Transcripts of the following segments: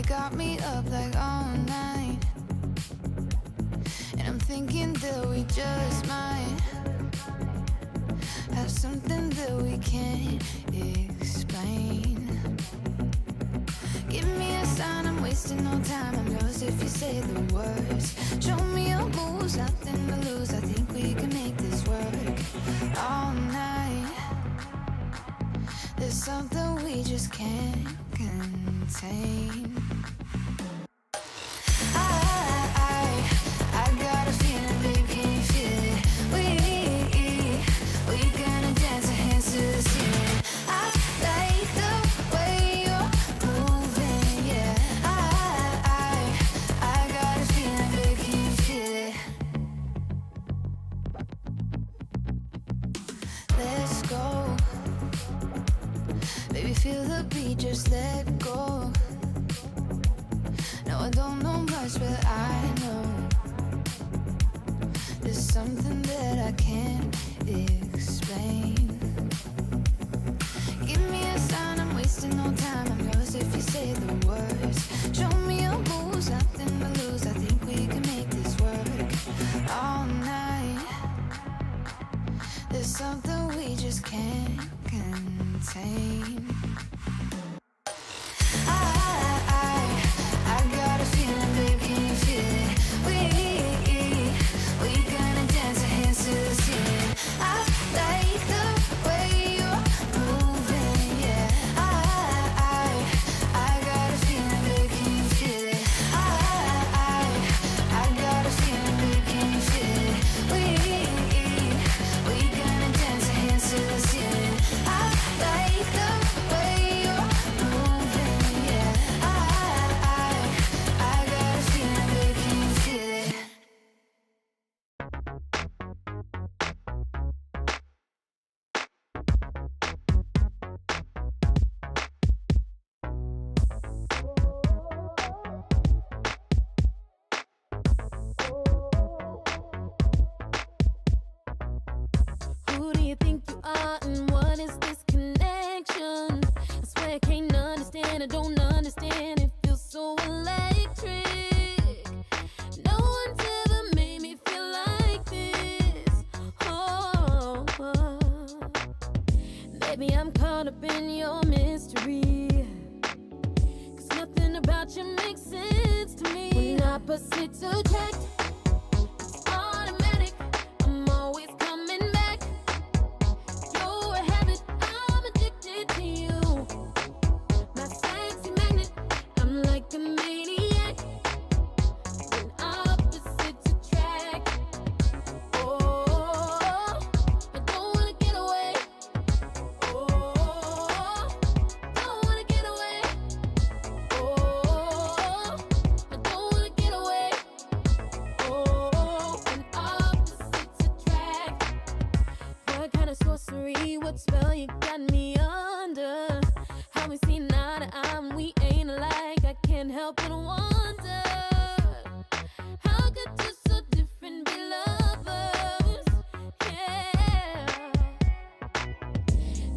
Got me up like all night, and I'm thinking that we just might have something that we can't explain. Give me a sign, I'm wasting no time. I'm yours if you say the words. Show me your moves, nothing to lose. I think we can make this work all night. There's something we just can't contain. I got a feeling, babe, can you feel it? We gonna dance our hands to the ceiling. I like the way you're moving, yeah. I got a feeling, babe, can you feel it? Let's go. Baby, feel the beat, just let go. No, I don't know much, but I know there's something that I can't explain. Give me a sign, I'm wasting no time. I'm yours if you say the words. Show me your moves, nothing to lose. I think we can make this work all night. There's something we just can't contain. I got a feeling, babe, can you feel it? We gonna dance our hands to the ceiling. I like the way you're moving, yeah. I got a feeling, babe, can you feel it? I got a feeling, babe, can you feel it? We gonna dance our hands to the ceiling. I like the way you're moving, yeah. I got a feeling, babe, can you feel it? Who do you think you are and what is this connection? I swear I can't understand, I don't understand, it feels so electric. No one's ever made me feel like this. Oh, maybe I'm caught up in your mystery, 'cause nothing about you makes sense to me. When opposites attract, it's automatic, I'm always coming back. You're a habit, I'm addicted to you. help but wonder how could two so different be lovers? Yeah,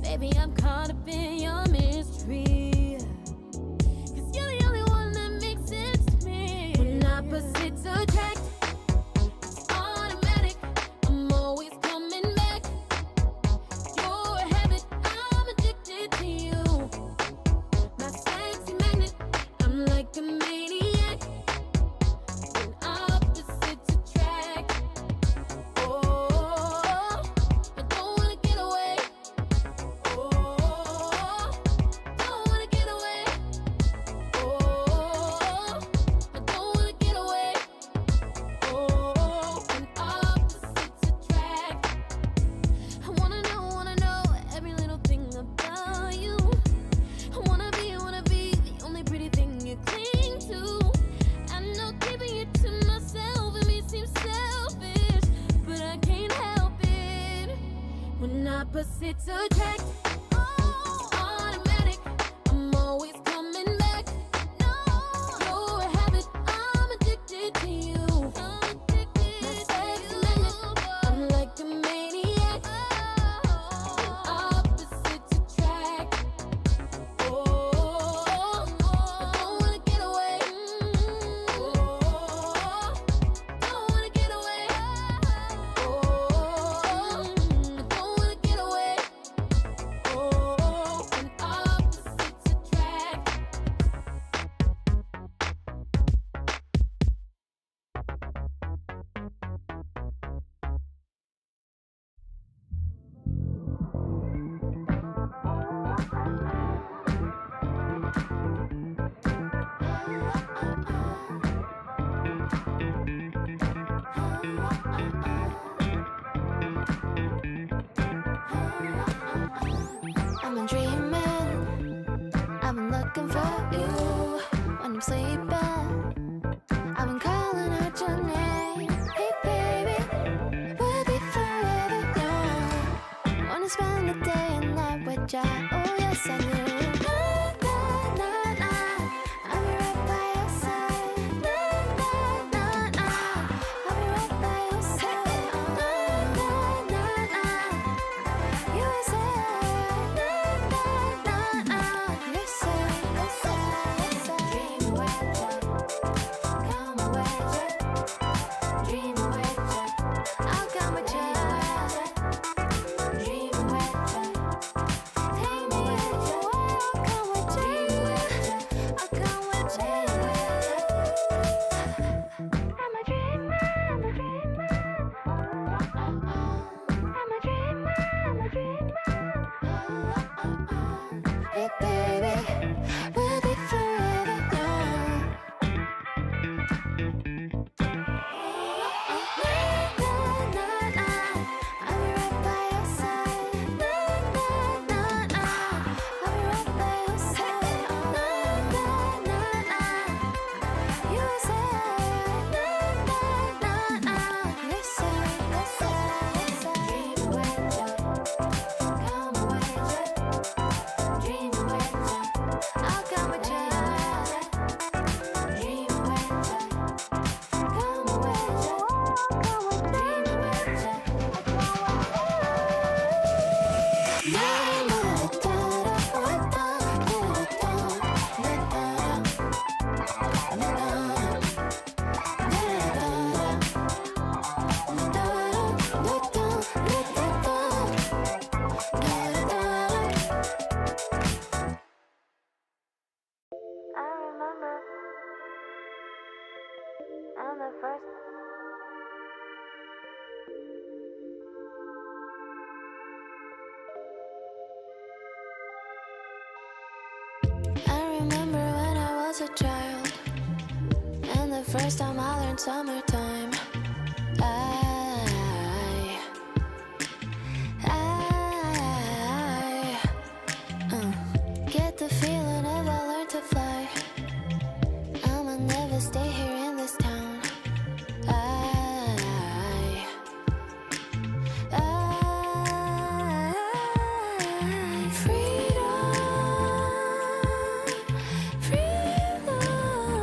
baby, I'm caught up in your mystery. 'Cause you're the only one that makes sense to me. When opposites attract, it's automatic. I'm always coming back. You're a habit, I'm addicted to you. My sexy magnet, I'm like a maniac. When opposites attract, oh, I don't wanna get away. Oh, don't wanna get away. Oh, I don't wanna get away. Oh, when opposites attract, I wanna know every little thing about you. I wanna be the only pretty thing you cling to. I know keeping it to myself, it may seem selfish, but I can't help it. When opposites attract, it's automatic. I'm always coming back. No, you're a habit, I'm addicted to you. My sexy magnet, I'm like a maniac. When opposites attract, oh, I don't wanna get away. Oh, don't wanna get away. Oh, I don't wanna get away. Oh, when opposites attract. I've been dreaming, I've been looking for you when I'm sleeping. I've been calling out your name. Hey baby, we'll be forever young. Wanna spend the day and night with ya. Oh yes I do. Na, na, na, na. I'll be right by your side. Na, na, na, na. I'll be right by your side. Na, na, na, na. You say, na, na, na, na. You say, you say, you say. Dream with ya, come with ya. Dream with ya, I'll come with ya. Dream with ya, take me with ya. I'll come with ya. I'll come with ya. I'm a dreamer, I'm a dreamer. I'm a dreamer, I'm a dreamer. Hey baby, we'll be forever young. Na, na, na, I'll be right by your side. Na, na, na, na, I'll be right by your side. Na, na, na, na, you say, na, na, na, na, you say, you say, you say. Dream with ya, come with ya. Dream with ya, I'll come with ya. Dream with ya, come with ya. Come with me. Dream with ya, I remember I'm the first. I remember when I was a child, and the first time I learned summertime. I get the feeling if I learn to fly, I'ma never stay here in this town. Freedom, freedom.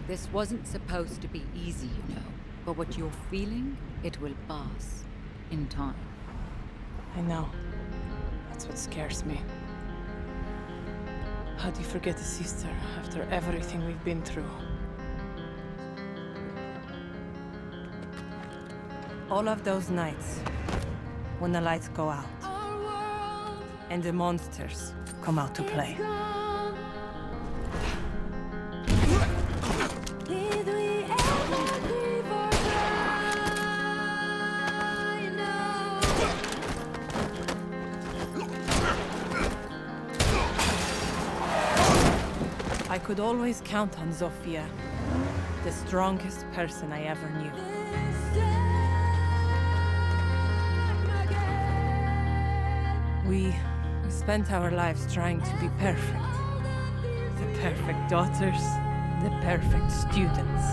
This wasn't supposed to be easy, you know. But what you're feeling, it will pass. In time. I know. That's what scares me. How do you forget a sister after everything we've been through? All of those nights, when the lights go out, and the monsters come out to play. I could always count on Zofia, the strongest person I ever knew. We spent our lives trying to be perfect. The perfect daughters, the perfect students,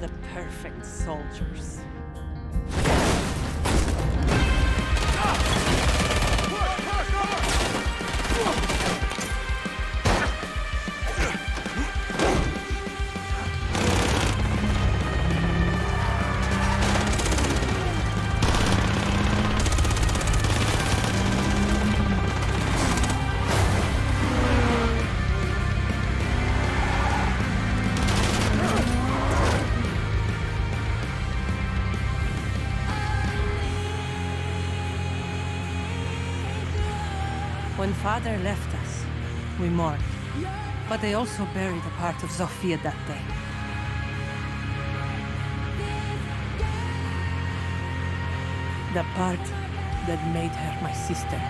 the perfect soldiers. When Father left us, we mourned. But they also buried a part of Zofia that day. The part that made her my sister.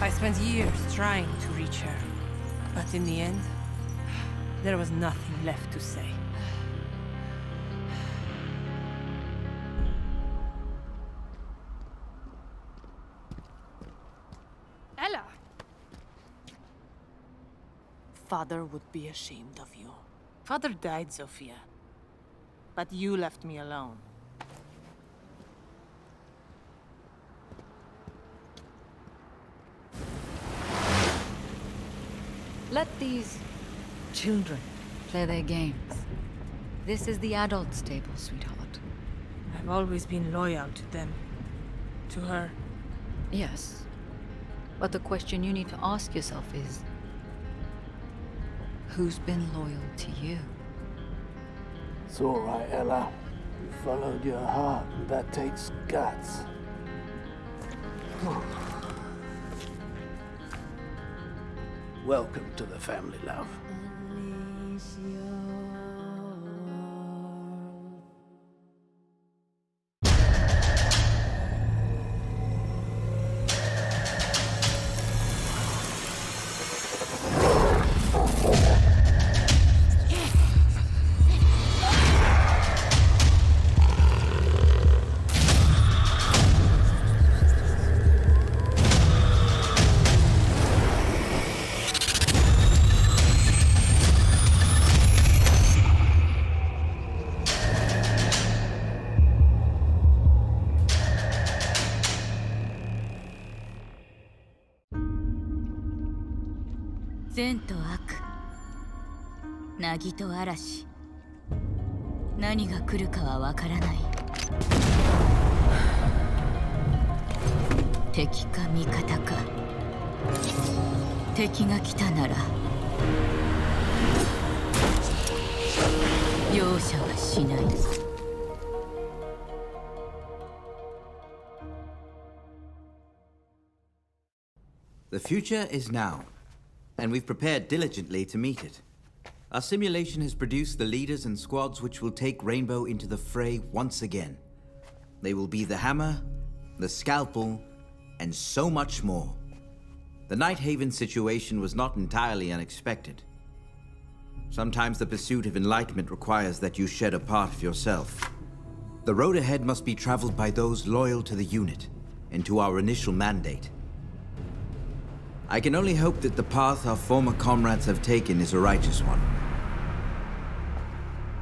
I spent years trying to reach her, but in the end, there was nothing left to say. Ella! Father would be ashamed of you. Father died, Zofia. But you left me alone. Let these children play their games. This is the adults' table, sweetheart. I've always been loyal to them. To her. Yes. But the question you need to ask yourself is, who's been loyal to you? It's all right, Ella. You followed your heart, and that takes guts. Welcome to the family, love.善と悪、凪と嵐、何が来るかはわからない。敵か味方か。敵が来たなら容赦はしない。The future is now, and we've prepared diligently to meet it. Our simulation has produced the leaders and squads which will take Rainbow into the fray once again. They will be the hammer, the scalpel, and so much more. The Night Haven situation was not entirely unexpected. Sometimes the pursuit of enlightenment requires that you shed a part of yourself. The road ahead must be traveled by those loyal to the unit and to our initial mandate. I can only hope that the path our former comrades have taken is a righteous one.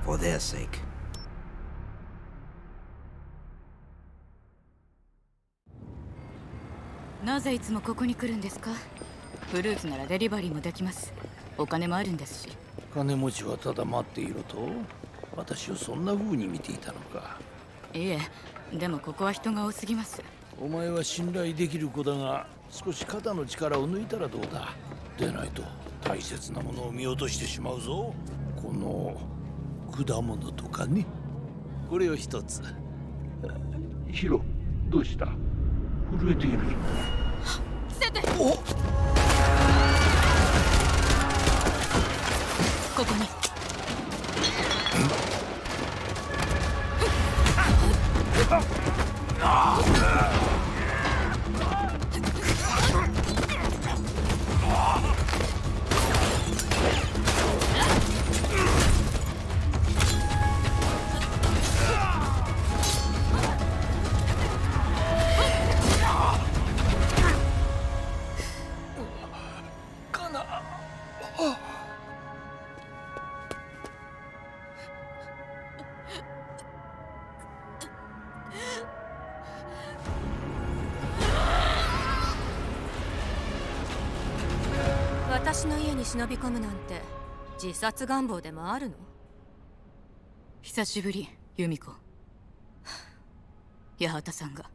For their sake. なぜいつもここに来るんですか？フルーツならデリバリーもできます。お金もあるんですし。金持ちはただ待っていろと？私をそんな風に見ていたのか。いえ、でもここは人が多すぎます。お前は信頼できる子だが、少し肩の力を抜いたらどうだ。でないと大切なものを見落としてしまうぞ。この果物とかね。これを一つ。ヒロ、どうした？震えているぞ。伏せて。お！ここに。私の家に忍び込むなんて自殺願望でもあるの？久しぶり、ユミコ。八幡さんが。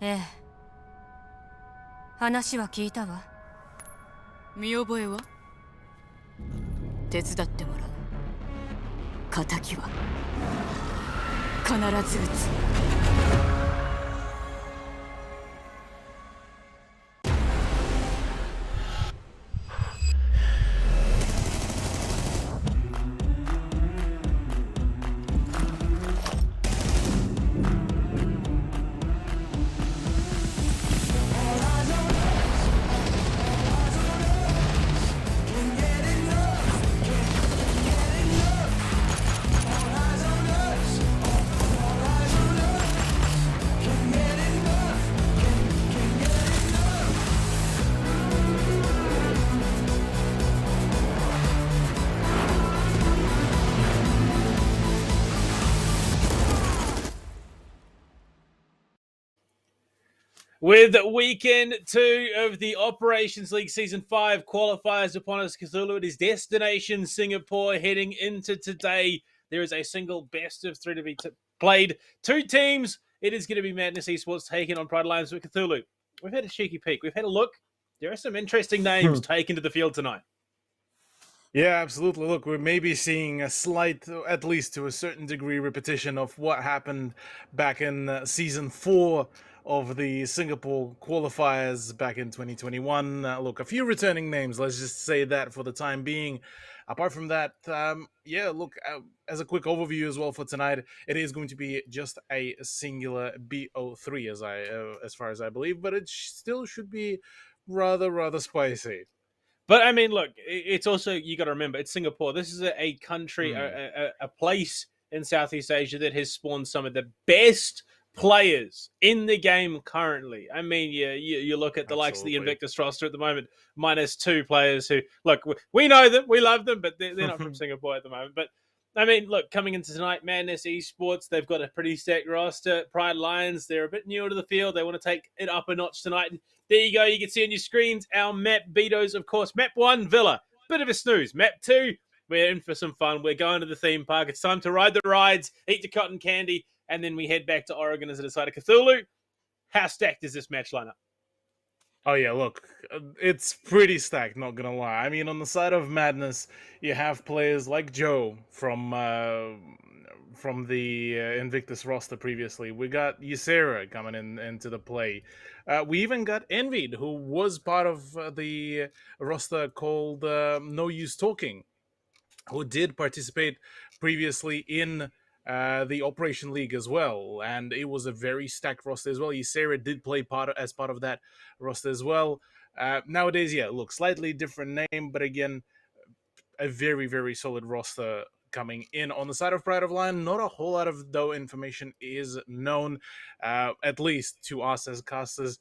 ええ。話は聞いたわ。見覚えは？手伝ってもらう。仇は必ず撃つ。With weekend 2 of the Operations League Season 5 qualifiers upon us, Cthulhu, it is destination Singapore heading into today. There is a single best of 3 to be played. 2 teams. It is going to be Madness Esports taking on Pride Alliance with Cthulhu. We've had a cheeky peek. We've had a look. There are some interesting names taken to the field tonight. Yeah, absolutely. Look, we're maybe seeing a slight, at least to a certain degree, repetition of what happened back in Season 4 of the Singapore qualifiers back in 2021. Look, a few returning names, let's just say that for the time being. Apart from that, as a quick overview as well for tonight, it is going to be just a singular BO3 as far as I believe, but it still should be rather spicy. But I mean, look, it's also, you got to remember, it's Singapore. This is a country, a place in Southeast Asia that has spawned some of the best players in the game currently. I mean, you look at the likes of the Invictus roster at the moment, minus 2 players who, look, we know them, we love them, but they're not from Singapore at the moment. But I mean, look, coming into tonight, Madness Esports, they've got a pretty stacked roster. Pride Lions, they're a bit newer to the field. They want to take it up a notch tonight. And there you go. You can see on your screens our map Betos, of course. Map 1, Villa. Bit of a snooze. Map 2, we're in for some fun. We're going to the theme park. It's time to ride the rides, eat the cotton candy, and then we head back to Oregon as a side of Cthulhu. How stacked is this match lineup? Oh yeah, look, it's pretty stacked, not gonna lie. I mean, on the side of Madness, you have players like Joe from the Invictus roster previously. We got Ysera coming into the play. We even got Envied, who was part of the roster called No Use Talking, who did participate previously in the Operation League as well, and it was a very stacked roster as well. Ysera did play as part of that roster as well. Nowadays, yeah, look, slightly different name, but again, a very, very solid roster coming in. On the side of Pride of Lion, not a whole lot of though information is known, at least to us as casters,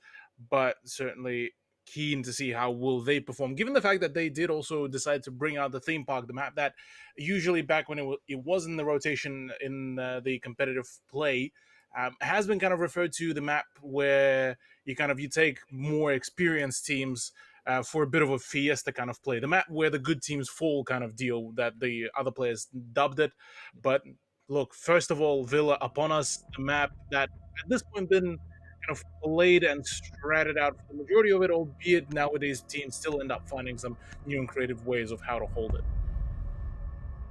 but certainly keen to see how will they perform, given the fact that they did also decide to bring out the theme park, the map that usually back when it was in the rotation in the competitive play, has been kind of referred to the map where you take more experienced teams for a bit of a fiesta kind of play. The map where the good teams fall kind of deal that the other players dubbed it. But look, first of all, Villa upon us, the map that at this point been kind of played and stratted out for the majority of it, albeit nowadays teams still end up finding some new and creative ways of how to hold it.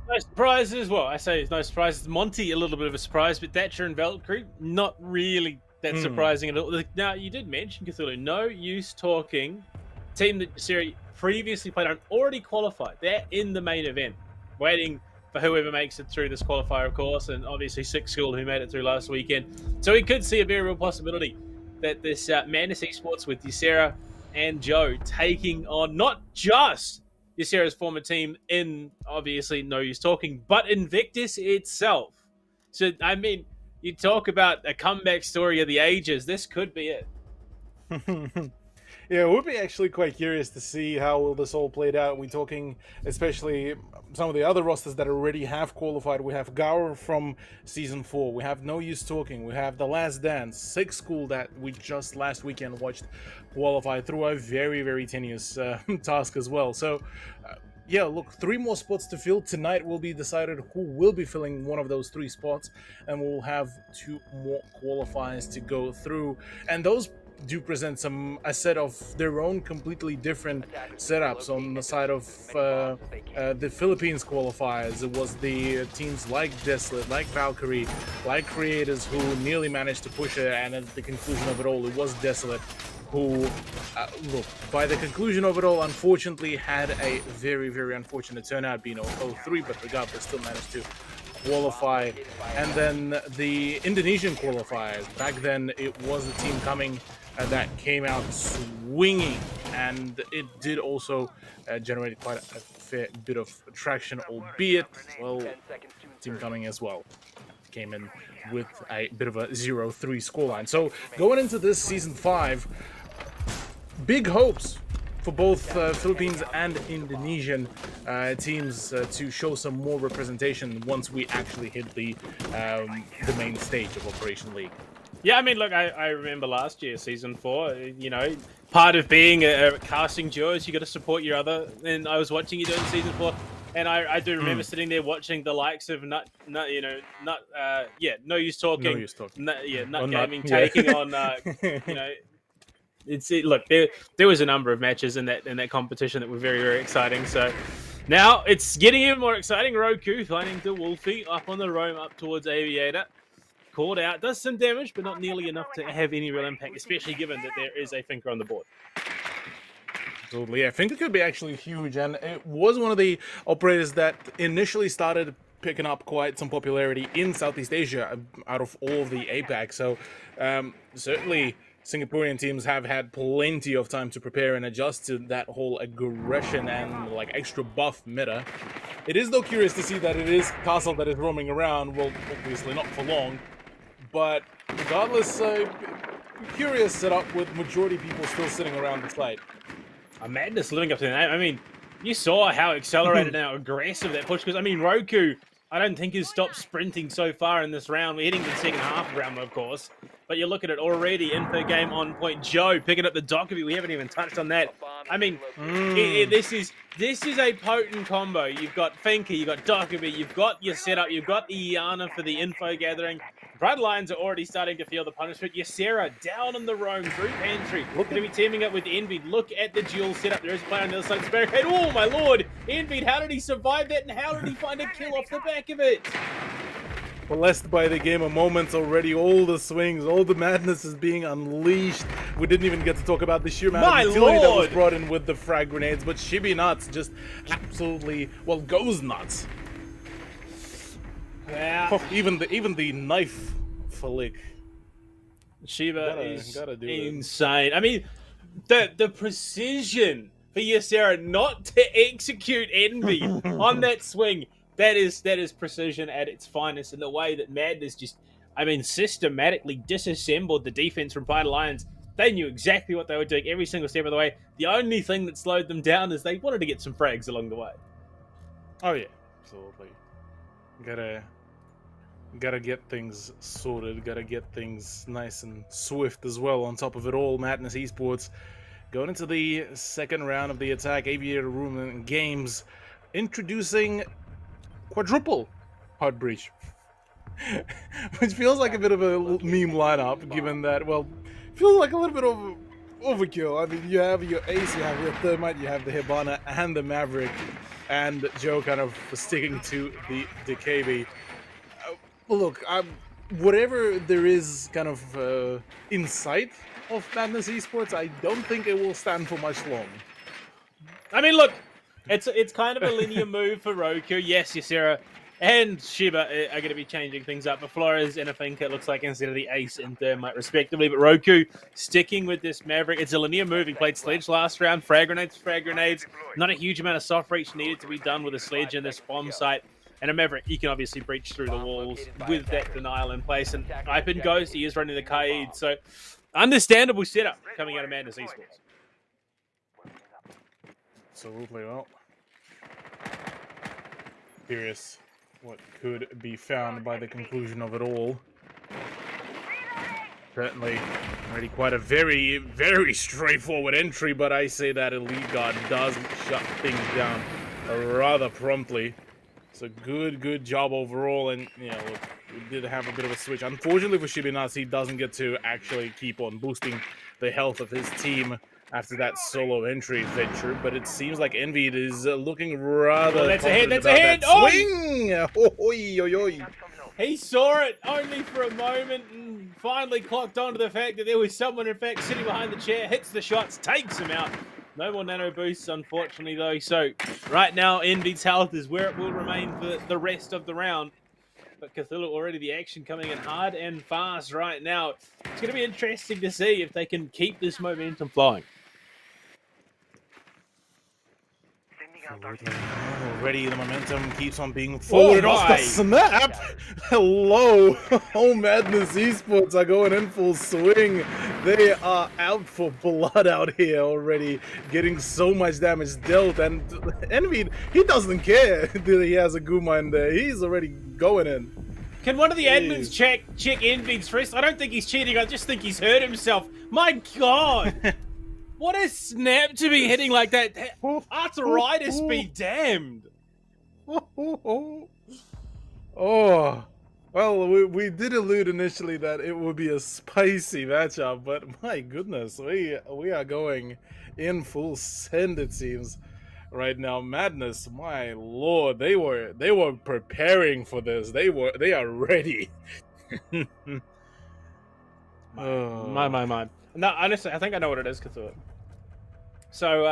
No surprises. Well, I say it's no surprises. Monty, a little bit of a surprise, but Thatcher and Valkyrie, not really that surprising at all. Now, you did mention Cthulhu. No use talking. Team that Ysera previously played on already qualified. They're in the main event, waiting for whoever makes it through this qualifier, of course, and obviously Six School who made it through last weekend. So we could see a very real possibility that this Madness Esports with Ysera and Joe taking on not just Ysera's former team in, obviously, no use talking, but Invictus itself. So, I mean, you talk about a comeback story of the ages. This could be it. Yeah, it would be actually quite curious to see how this all played out. We're talking especially some of the other rosters that already have qualified. We have Gower from Season 4. We have No Use Talking. We have The Last Dance. Six School that we just last weekend watched qualify through a very, very tenuous task as well. So, yeah, look, 3 more spots to fill. Tonight will be decided who will be filling one of those 3 spots. And we'll have 2 more qualifiers to go through. And those do present a set of their own completely different setups. On the side of the Philippines qualifiers, it was the teams like Desolate, like Valkyrie, like Creators who nearly managed to push it, and at the conclusion of it all, it was Desolate who, look, by the conclusion of it all, unfortunately had a very, very unfortunate turnout, being 0-3, but regardless still managed to qualify. And then the Indonesian qualifiers, back then it was the team coming that came out swinging, and it did also generate quite a fair bit of traction, albeit, well, team coming as well came in with a bit of a 0-3 scoreline. So going into this Season 5, big hopes for both Philippines and Indonesian teams to show some more representation once we actually hit the main stage of Operation League. Yeah, I mean, look, I remember last year, Season 4, part of being a casting duo is you got to support your other, and I was watching you doing Season 4, and I do remember sitting there watching the likes of No Use Talking, Nut Gaming taking on, look, there was a number of matches in that competition that were very, very exciting. So now it's getting even more exciting. Roku finding the Wolfie up on the roam up towards Aviator. Called out, does some damage, but not nearly enough to have any real impact, especially given that there is a Finker on the board. Absolutely, yeah. Finker could be actually huge, and it was one of the operators that initially started picking up quite some popularity in Southeast Asia out of all of the APAC. So certainly Singaporean teams have had plenty of time to prepare and adjust to that whole aggression and like extra buff meta. It is though curious to see that it is Castle that is roaming around. Well, obviously not for long, but regardless, curious setup with majority people still sitting around the site. A Madness living up to the name. I mean, you saw how accelerated and how aggressive that push, because I mean, Roku, I don't think has stopped sprinting so far in this round. We're hitting the second half round, of course. But you look at it already, info game on point. Joe picking up the Dockerby. We haven't even touched on that. I mean, this is a potent combo. You've got Finker, you've got Dockerby, you've got your setup, you've got Iana for the info gathering. Blood Lions are already starting to feel the punishment. Ysera down on the roam, group entry. Going to be teaming up with Envy. Look at the duel setup. There is a player on the other side of the barricade. Oh, my lord! Envy, how did he survive that, and how did he find a kill off the back of it? Blessed by the game of moments already, all the swings, all the madness is being unleashed. We didn't even get to talk about the sheer amount of utility that was brought in with the frag grenades, but Shibi Nuts just absolutely, well, goes nuts. Yeah. Oh, even the knife flick. Shiba is gotta do it. insane. I mean, the precision for Ysera not to execute Envy on that swing, that is precision at its finest. And the way that Madness just, I mean, systematically disassembled the defense from Pride Alliance. They knew exactly what they were doing every single step of the way. The only thing that slowed them down is they wanted to get some frags along the way. Oh yeah, absolutely. Gotta get things sorted. Gotta get things nice and swift as well. On top of it all, Madness Esports going into the second round of the Attack Aviator Room and Games, introducing quadruple Heart Breach, which feels like a bit of a meme lineup, given that, well, feels like a little bit of overkill. I mean, you have your Ace, you have your Thermite, you have the Hibana and the Maverick, and Joe kind of sticking to the DKB. Look, whatever there is kind of insight of Madness Esports, I don't think it will stand for much long. I mean, look, it's kind of a linear move for Roku. Yes, Ysera and Shiba are going to be changing things up. But Flores and Afinka, it looks like, instead of the Ace and Thermite, respectively. But Roku sticking with this Maverick. It's a linear move. He played Sledge last round. Frag grenades. Not a huge amount of soft reach needed to be done with a Sledge in this bomb site. And a Maverick, you can obviously breach through the walls with that denial in place. And Ipin goes, he is running the Kaid. So, understandable setup coming out of Madness Esports. Absolutely. Well, curious what could be found by the conclusion of it all. Certainly already quite a very, very straightforward entry, but I say that Elite Guard does shut things down rather promptly. So good job overall, and you know, look, we did have a bit of a switch. Unfortunately for Shibinas, he doesn't get to actually keep on boosting the health of his team after that solo entry venture, but it seems like Envy is looking rather. Oh, that's a hit! That's a confident hit! about that Oh! swing! Oi, oi, oi. He saw it only for a moment and finally clocked onto the fact that there was someone, in fact, sitting behind the chair, hits the shots, takes him out. No more nano boosts, unfortunately, though. So right now, Envy's health is where it will remain for the rest of the round. But Cthulhu already the action coming in hard and fast right now. It's going to be interesting to see if they can keep this momentum flowing. Already the momentum keeps on being forwarded off the my. snap. Hello. Oh, Madness Esports are going in full swing. They are out for blood out here already, getting so much damage dealt. And Envy, he doesn't care that he has a Guma in there. He's already going in. Can one of the admins check Envy's wrist? I don't think he's cheating. I just think he's hurt himself. My God. What a snap to be hitting like that. Arthritis be damned. Oh, well, we did allude initially that it would be a spicy matchup, but my goodness, we are going in full send, it seems, right now. Madness, my lord, they were preparing for this. They are ready. My. No, honestly, I think I know what it is, Cthulhu. So,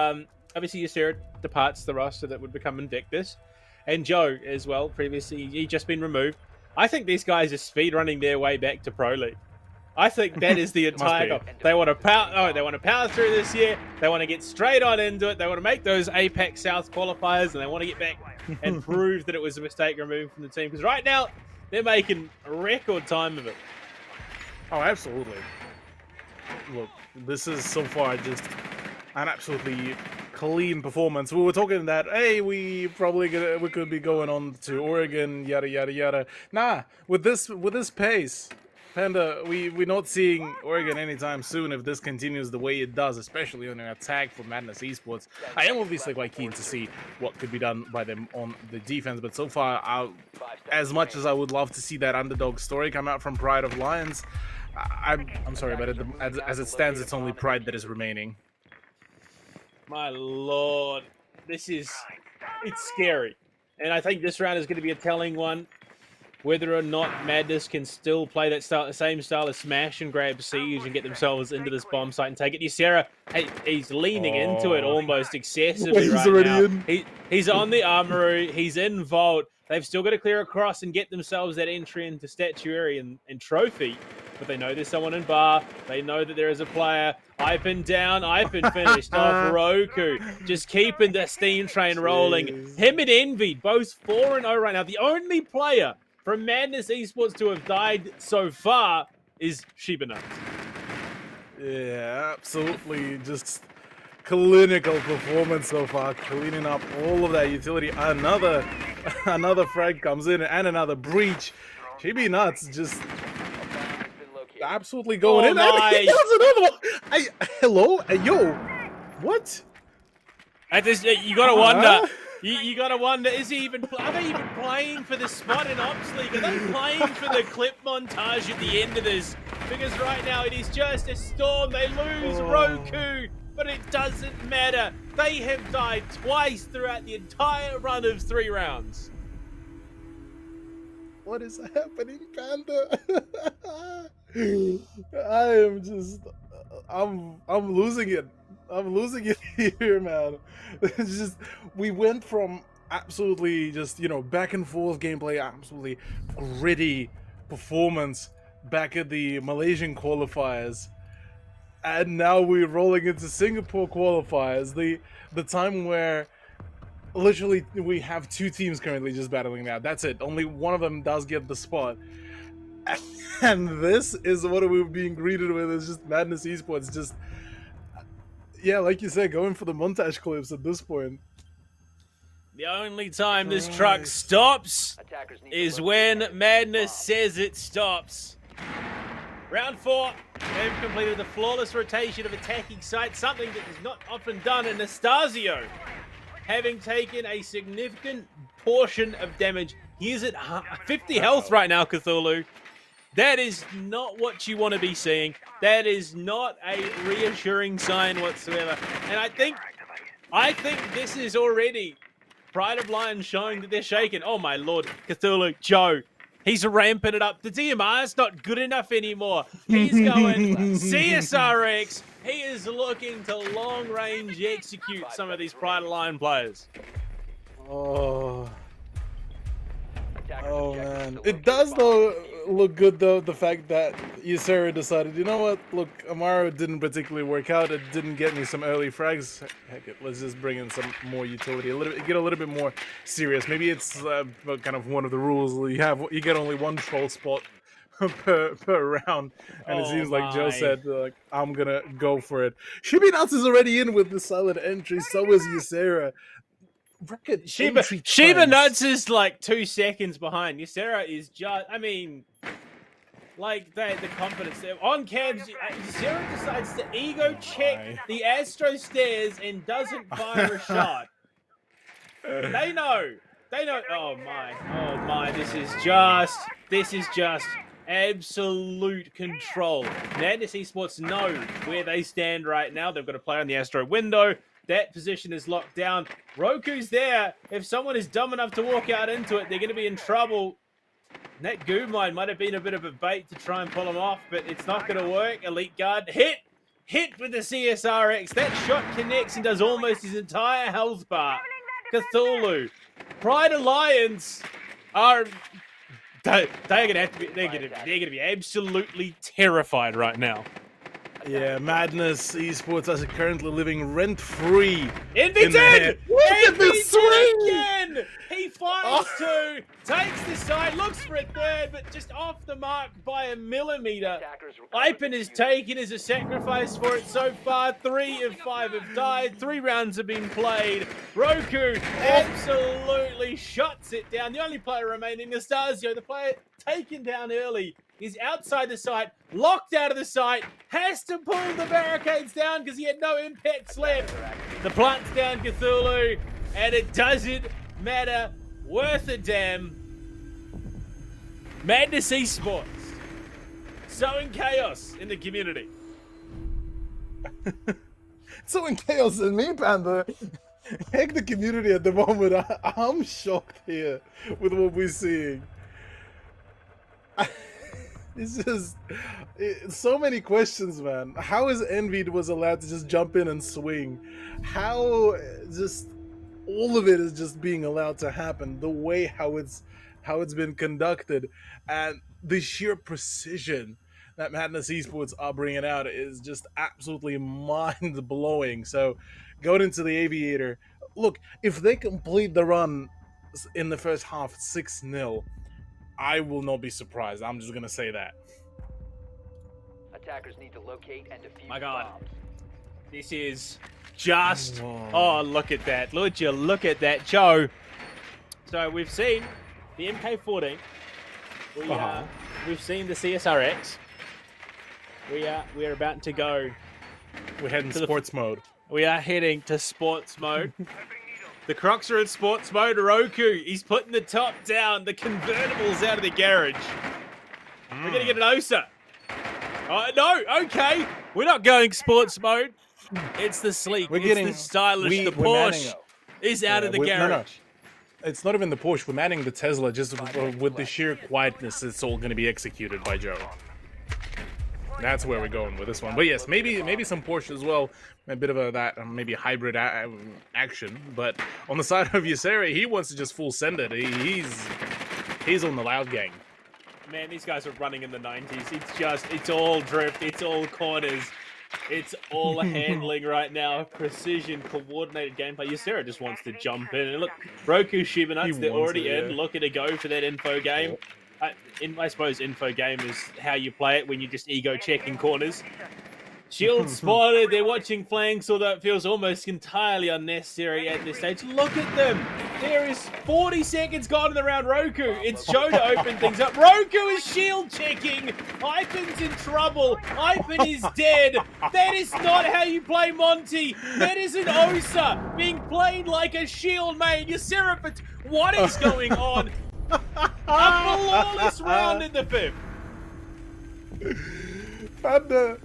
obviously, Ysera departs the roster that would become Invictus. And Joe, as well, previously, he'd just been removed. I think these guys are speedrunning their way back to Pro League. I think that is the entire goal. They want to power through this year. They want to get straight on into it. They want to make those APAC South qualifiers, and they want to get back and prove that it was a mistake removed from the team. Because right now, they're making a record time of it. Oh, absolutely. Look, this is so far just an absolutely clean performance. We were talking that, hey, we could be going on to Oregon, yada yada yada. Nah, with this pace, Panda, we're not seeing Oregon anytime soon if this continues the way it does, especially on an attack for Madness Esports. I am obviously quite keen to see what could be done by them on the defense, but so far, as much as I would love to see that underdog story come out from Pride of Lions, I'm sorry, but as it stands, it's only Pride that is remaining. My lord, it's scary. And I think this round is going to be a telling one. Whether or not Madness can still play that same style of smash and grab siege and get themselves into this bomb site and take it. Ysera, he's leaning into it almost excessively right now. He's on the Armory, he's in Vault. They've still got to clear across and get themselves that entry into statuary and trophy. But they know there's someone in bar. They know that there is a player. Ipin down. Ipin finished off. Roku just keeping the steam train rolling. Jeez. Him and Envy, both 4-0 right now. The only player from Madness Esports to have died so far is Shiba Nuts. Yeah, absolutely. Just clinical performance so far, cleaning up all of that utility. Another frag comes in and another breach. Chibi Nuts just absolutely going in. My. And he does another one. Hello? Yo, what? At this, you gotta wonder. You gotta wonder, is he even? Are they even playing for the spot in Ops League? Are they playing for the clip montage at the end of this? Because right now it is just a storm. They lose Roku, but it doesn't matter. They have died twice throughout the entire run of 3 rounds. What is happening, Panda? I am just, I'm losing it. I'm losing it here, man. It's just, we went from absolutely just, back and forth gameplay, absolutely gritty performance back at the Malaysian qualifiers. And now we're rolling into Singapore qualifiers, the time where literally we have 2 teams currently just battling now. That's it. Only one of them does get the spot. And this is what we're being greeted with. It's just Madness Esports. Just, yeah, like you said, going for the montage clips at this point. The only time this truck stops is when Madness says it stops. Round 4, they've completed the flawless rotation of attacking sites, something that is not often done. And Nastasio, having taken a significant portion of damage, he is at 50 health right now, Cthulhu. That is not what you want to be seeing. That is not a reassuring sign whatsoever. And I think this is already Pride of Lions showing that they're shaken. Oh my lord, Cthulhu, Joe. He's ramping it up. The DMR is not good enough anymore. He's going CSRX. He is looking to long-range execute some of these Pride of Lion players. Oh man, it does though look good though, the fact that Ysera decided, you know what, look, Amaro didn't particularly work out, it didn't get me some early frags, heck it, let's just bring in some more utility, get a little bit more serious. Maybe it's kind of one of the rules, you get only 1 troll spot per round, and it seems like Joe said, like, I'm gonna go for it. Shibinuts is already in with the silent entry, so is Ysera. Shiba Nuts is like 2 seconds behind. Ysera is just, I mean, like the confidence there. On cabs, Ysera decides to ego check the Astro stairs and doesn't fire a shot. They know. Oh my, this is just absolute control. Madness Esports know where they stand right now. They've got a player on the Astro window. That position is locked down. Roku's there. If someone is dumb enough to walk out into it, they're going to be in trouble. That Goob mine might have been a bit of a bait to try and pull him off, but it's not going to work. Elite Guard hit with the CSRX. That shot connects and does almost his entire health bar. Cthulhu, Pride Alliance are they're going to be absolutely terrified right now. Yeah, Madness Esports is currently living rent-free. Envy did! Look at this swing! Again! He fires 2, takes the side, looks for a 3rd, but just off the mark by a millimeter. Ipin is taken as a sacrifice for it so far. 3 of 5 have died. 3 rounds have been played. Roku absolutely shuts it down. The only player remaining, Nastasio, the player taken down early, is outside the site, locked out of the site, has to pull the barricades down because he had no impacts left. The plant's down, Cthulhu, and it doesn't matter worth a damn. Madness Esports, sowing chaos in the community. Sowing chaos in me, Panda. Heck, the community at the moment, I'm shocked here with what we're seeing. It's just so many questions, man. How is Envy was allowed to just jump in and swing? How just all of it is just being allowed to happen. The way how it's been conducted, and the sheer precision that Madness Esports are bringing out is just absolutely mind blowing. So, going into the Aviator, look, if they complete the run in the first half 6-0, I will not be surprised. I'm just gonna say that. Attackers need to locate and defuse My God. bombs. This is just... Oh, look at that. Would you look at that, Joe? So we've seen the MK14. We've seen the CSRX. We're about to go. We're heading sports mode. We are heading to sports mode. The Crocs are in sports mode. Roku, he's putting the top down. The convertible's out of the garage. We're going to get an OSA. No, okay. We're not going sports mode. It's the sleek. It's the stylish. The Porsche is out of the garage. No. It's not even the Porsche. We're manning the Tesla just with the sheer quietness it's all going to be executed by Joe. That's where we're going with this one. But yes, maybe some Porsche as well. A bit of that maybe hybrid action. But on the side of Ysera, he wants to just full send it. He's on the loud gang. Man, these guys are running in the 90s. It's all drift. It's all corners. It's all handling right now. Precision, coordinated gameplay. Ysera just wants to jump in. And look, Roku, Shibanuts, they're already in. Looking to go for that info game. I suppose info game is how you play it when you just ego check in corners. Shield spotted. They're watching flanks, although it feels almost entirely unnecessary at this stage. Look at them. There is 40 seconds gone in the round. Roku, it's Joe to open things up. Roku is shield checking. Ipan's in trouble. Ipan is dead. That is not how you play Monty. That is an OSA being played like a shield main. Ysera, what is going on? A flawless round in the fifth. And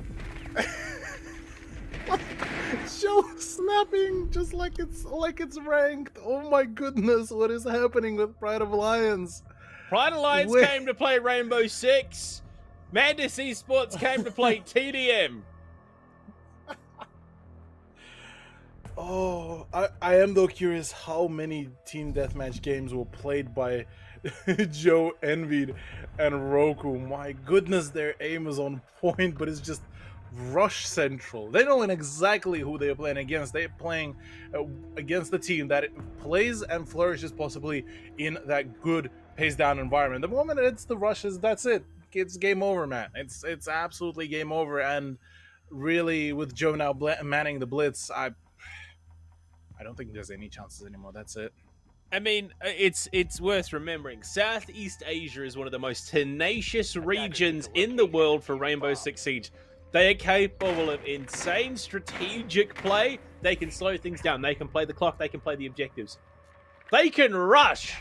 Joe snapping just like it's ranked. Oh my goodness, what is happening with Pride of Lions? Pride Alliance came to play Rainbow Six. Madness Esports came to play TDM. Oh, I am though curious how many team deathmatch games were played by Joe, Envied, and Roku. My goodness, their aim is on point, but it's just rush central. They know exactly who they're playing against. They're playing against the team that plays and flourishes possibly in that good pace down environment. The moment it's the rushes, that's it. It's game over, man. It's absolutely game over. And really, with Joe now manning the blitz, I don't think there's any chances anymore. That's it. I mean, it's worth remembering. Southeast Asia is one of the most tenacious regions in the world for Rainbow Six Siege. They are capable of insane strategic play. They can slow things down. They can play the clock. They can play the objectives. They can rush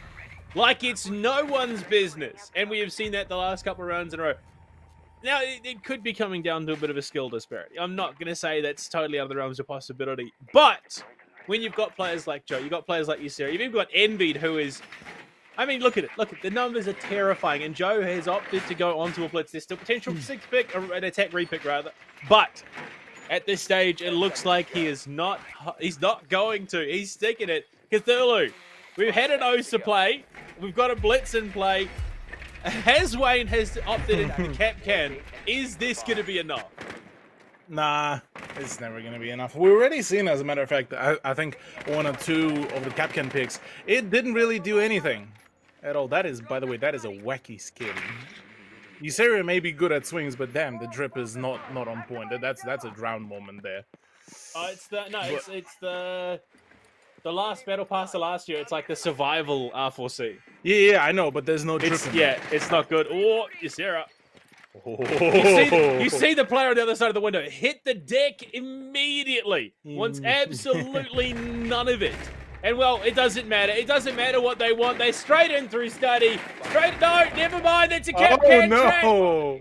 like it's no one's business. And we have seen that the last couple of rounds in a row. Now, it could be coming down to a bit of a skill disparity. I'm not going to say that's totally out of the realms of possibility. But when you've got players like Joe, you've got players like Ysera, you've even got Envied, who is... I mean, look at it. Look, the numbers are terrifying, and Joe has opted to go onto a blitz. There's still potential for 6-pick, or an attack repick, rather. But at this stage, it looks like he's not going to. He's sticking it. Cthulhu, we've had an OSA play. We've got a blitz in play. Haswayne has opted into the cap can. Is this going to be enough? Nah, it's never going to be enough. We've already seen, as a matter of fact, I think one or two of the Capcan picks, it didn't really do anything at all. That is, by the way, that is a wacky skin. Ysera may be good at swings, but damn, the drip is not on point. That's a drown moment there. It's the last battle pass of last year. It's like the survival R4C. Yeah, I know, but there's no drip. It's not good. Oh, Ysera. Oh. You see the player on the other side of the window hit the deck immediately. Wants absolutely none of it. And, well, it doesn't matter. It doesn't matter what they want. They straight in through study. No, never mind. It's a Capcan track. Oh,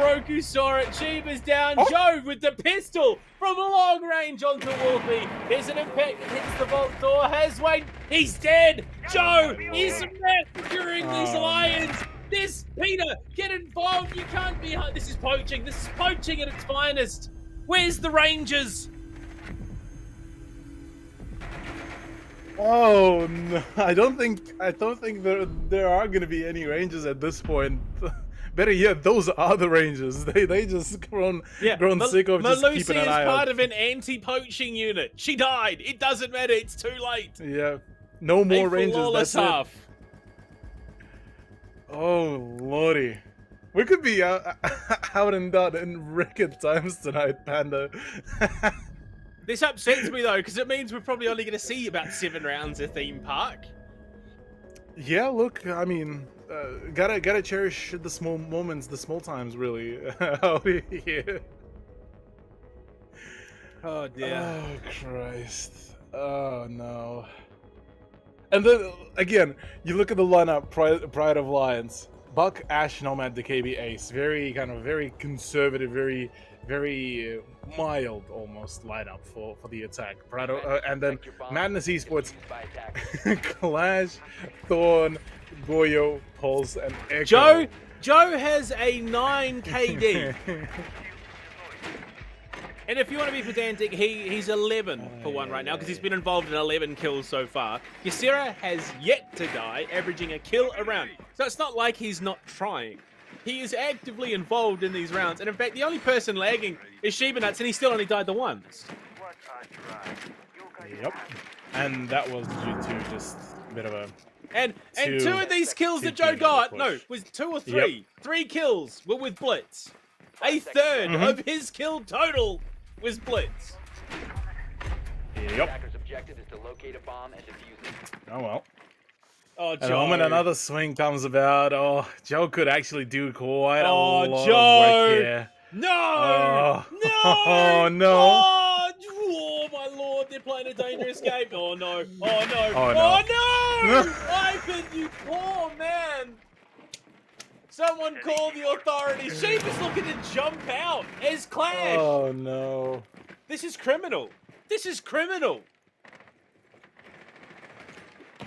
Roku saw it. Sheba's down. Joe with the pistol from a long range onto Wolfie. There's an impact. Hits the vault door. Haswayne, he's dead. Joe is massacring these Lions. This, Peter, get involved. You can't be... This is poaching. This is poaching at its finest. Where's the Rangers? Oh no! I don't think there are going to be any rangers at this point. Better yet, those are the rangers. They just grown sick of just Malusi keeping an is eye part out. of an anti-poaching unit. She died. It doesn't matter. It's too late. Yeah, no more rangers. Flawless That's it. half. Oh lordy, we could be out and done in record times tonight, Panda. This upsets me though, because it means we're probably only going to see about 7 rounds of theme park. Yeah, look, I mean, gotta cherish the small moments, the small times, really. Out here. Oh dear. Oh Christ. Oh no. And then again, you look at the lineup. Pride of Lions, Buck, Ash, Nomad, DKB, Ace. Very very conservative, very mild almost lineup for the attack. Pride of, and then Madness Esports, Clash, Thorn, Goyo, Pulse, and Echo. Joe has a 9 KD. And if you want to be pedantic, he's 11 for 1 right now because he's been involved in 11 kills so far. Ysera has yet to die, averaging a kill a round. So it's not like he's not trying. He is actively involved in these rounds. And in fact, the only person lagging is Shiba Nuts, and he still only died the once. Yep. And that was due to just a bit of a... And 2 of these kills that Joe got, was 2 or 3. Yep. 3 kills were with Blitz. A third of his kill total was Blitz. Yep. Oh well. Oh, And Joe. when another swing comes about, Joe could actually do quite a lot of Joe. work here. No! Oh. No! Oh, no. Oh, my lord, they're playing a dangerous game. Oh, no. Oh, no. Oh, no. Oh, no! Ivan, you poor man. Someone call the authorities. Sheba's looking to jump out as Clash. Oh no. This is criminal. This is criminal.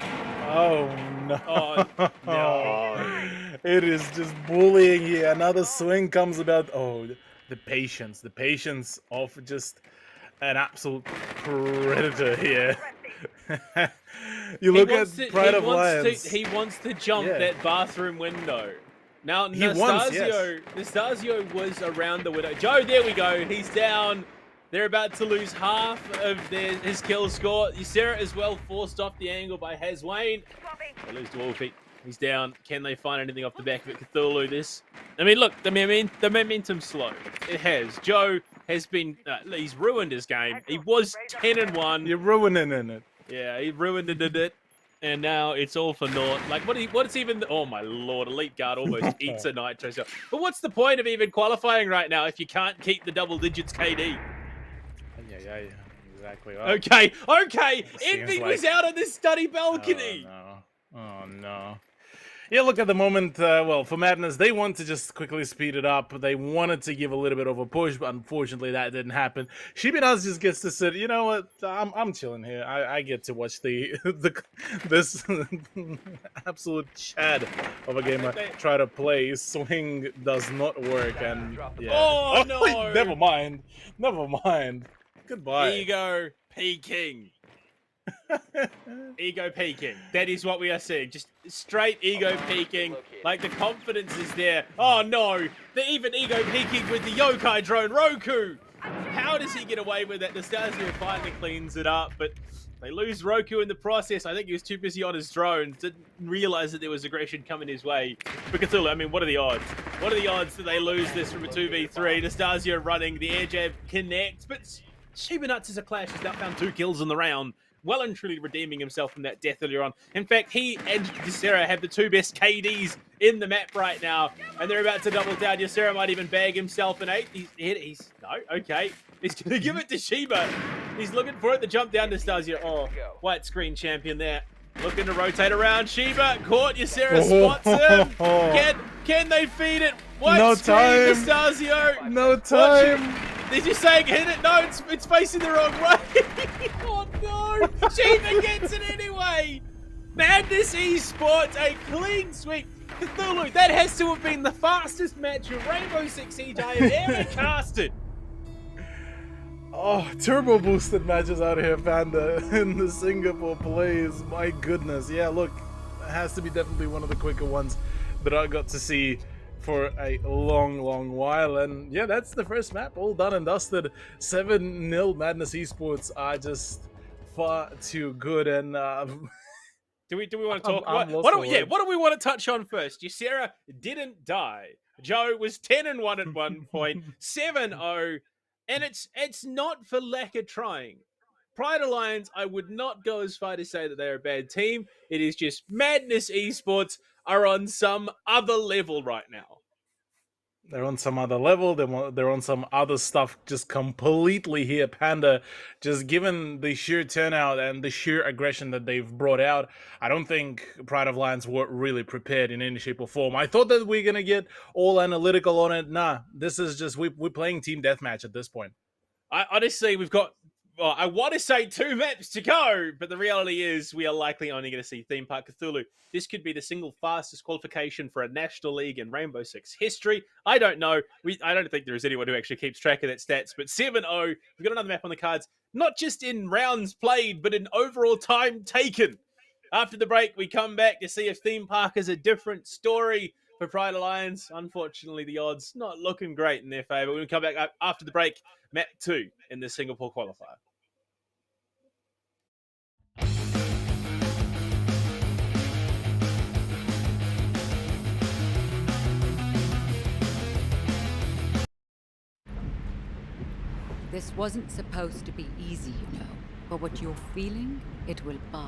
Oh no. Oh, no. It is just bullying here. Another swing comes about. Oh, the patience of just an absolute predator here. You look at Pride of Lions. He wants to jump Yeah. that bathroom window. Now, He wants, Nastasio was around the window. Joe, there we go. He's down. They're about to lose half of his kill score. Ysera as well, forced off the angle by Hazwane. They lose to Wolfie. He's down. Can they find anything off the back of it? Cthulhu, this. I mean, look, the momentum's slow. It has. Joe has been... he's ruined his game. He was 10-1. You're ruining it. Yeah, he ruined it. And now it's all for naught. Like, what's even... Oh, my lord. Elite Guard almost eats a Nitro Cell. But what's the point of even qualifying right now if you can't keep the double digits KD? Yeah, exactly. Well, Okay. seems Envy like- was out on the study balcony. Oh no. Yeah, look at the moment. Well, for Madness, they want to just quickly speed it up. They wanted to give a little bit of a push, but unfortunately that didn't happen. Shibinas just gets to sit. You know what? I'm chilling here. I get to watch this absolute chad of a game I try to play. Swing does not work, and yeah. Oh, no. Never mind. Goodbye. Ego peaking. Ego peaking. That is what we are seeing. Just straight ego peaking. Like the confidence is there. Oh no. They're even ego peaking with the yokai drone Roku. How does he get away with that? Nastasio finally cleans it up, but they lose Roku in the process. I think he was too busy on his drone. Didn't realize that there was aggression coming his way. But Cthulhu, I mean, what are the odds? What are the odds that they lose this from a 2v3? Nastasio running, the air jab connects, but Shiba Nuts is a Clash. He's now found 2 kills in the round. Well and truly redeeming himself from that death earlier on. In fact, he and Ysera have the 2 best KDs in the map right now, and they're about to double down. Ysera might even bag himself an 8. No, okay. He's going to give it to Shiba. He's looking for it to jump down to Nastasio. Oh, white screen champion there. Looking to rotate around. Shiba caught. Ysera spots him. Can they feed it? White No screen, time. Nastasio. No time. Did you say hit it? No, it's facing the wrong way. Oh no! Shiba gets it anyway. Madness Esports, a clean sweep. Cthulhu, that has to have been the fastest match of Rainbow Six Siege I have ever casted. Oh, turbo boosted matches out here, Panda, in the Singapore plays. My goodness. Yeah, look, it has to be definitely one of the quicker ones that I got to see for a long while. And yeah, that's the first map, all done and dusted. 7-0 Madness Esports are just far too good. And Do we want to talk? I'm lost What for words. do we want to touch on first? Ysera didn't die. Joe was 10-1 at one point, 7-0, and it's not for lack of trying. Pride Alliance, I would not go as far to say that they're a bad team. It is just Madness Esports are on some other level right now. They're on some other level. They're on some other stuff just completely here, Panda. Just given the sheer turnout and the sheer aggression that they've brought out, I don't think Pride of Lions were really prepared in any shape or form. I thought that we're going to get all analytical on it. Nah, this is just, we're playing team deathmatch at this point. Honestly, we've got, well, I want to say 2 maps to go, but the reality is we are likely only going to see Theme Park Cthulhu. This could be the single fastest qualification for a National League in Rainbow Six history. I don't know. I don't think there is anyone who actually keeps track of that stats, but 7-0, we've got another map on the cards, not just in rounds played, but in overall time taken. After the break, we come back to see if Theme Park is a different story for Pride Alliance. Unfortunately, the odds not looking great in their favor. We'll come back after the break. Map 2 in the Singapore qualifier. This wasn't supposed to be easy, you know. But what you're feeling, it will pass.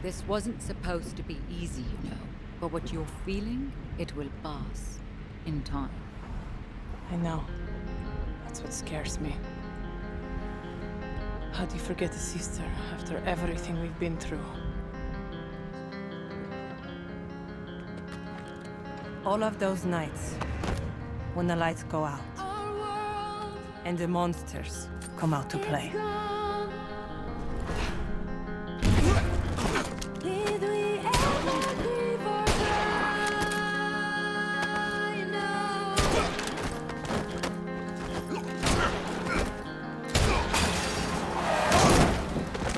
This wasn't supposed to be easy, you know. But what you're feeling, it will pass. In time. I know. That's what scares me. How do you forget a sister after everything we've been through? All of those nights, when the lights go out, and the monsters come out to play.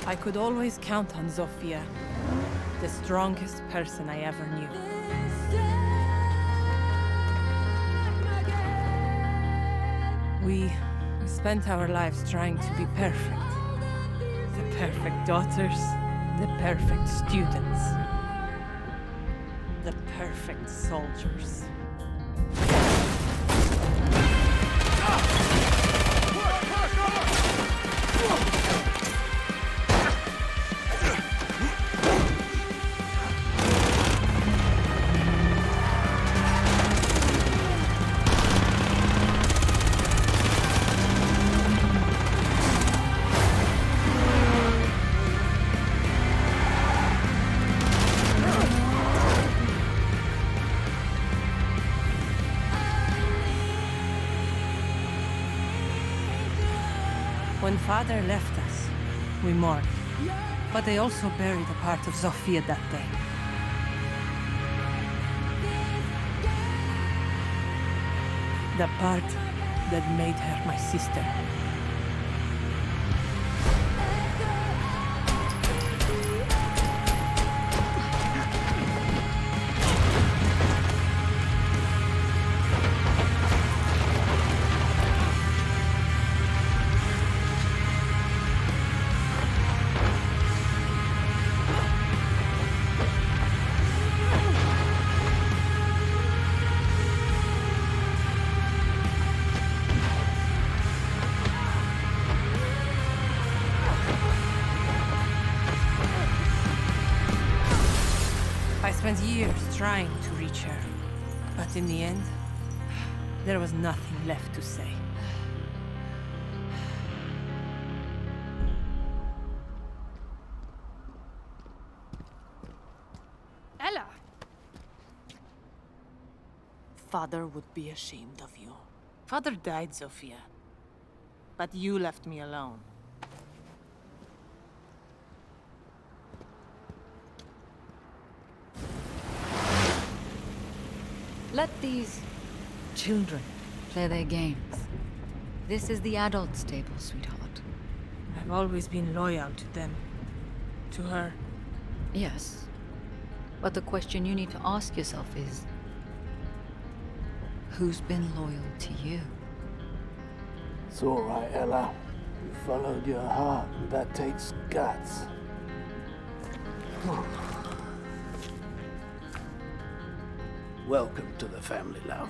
I could always count on Zofia, the strongest person I ever knew. We spent our lives trying to be perfect. The perfect daughters, the perfect students, the perfect soldiers. When father left us, we mourned. But they also buried a part of Zofia that day. The part that made her my sister. I spent years trying to reach her, but in the end, there was nothing left to say. Ella! Father would be ashamed of you. Father died, Zofia. But you left me alone. Let these children play their games. This is the adults' table, sweetheart. I've always been loyal to them. To her. Yes. But the question you need to ask yourself is, who's been loyal to you? It's all right, Ella. You followed your heart, and that takes guts. Welcome to the family, love.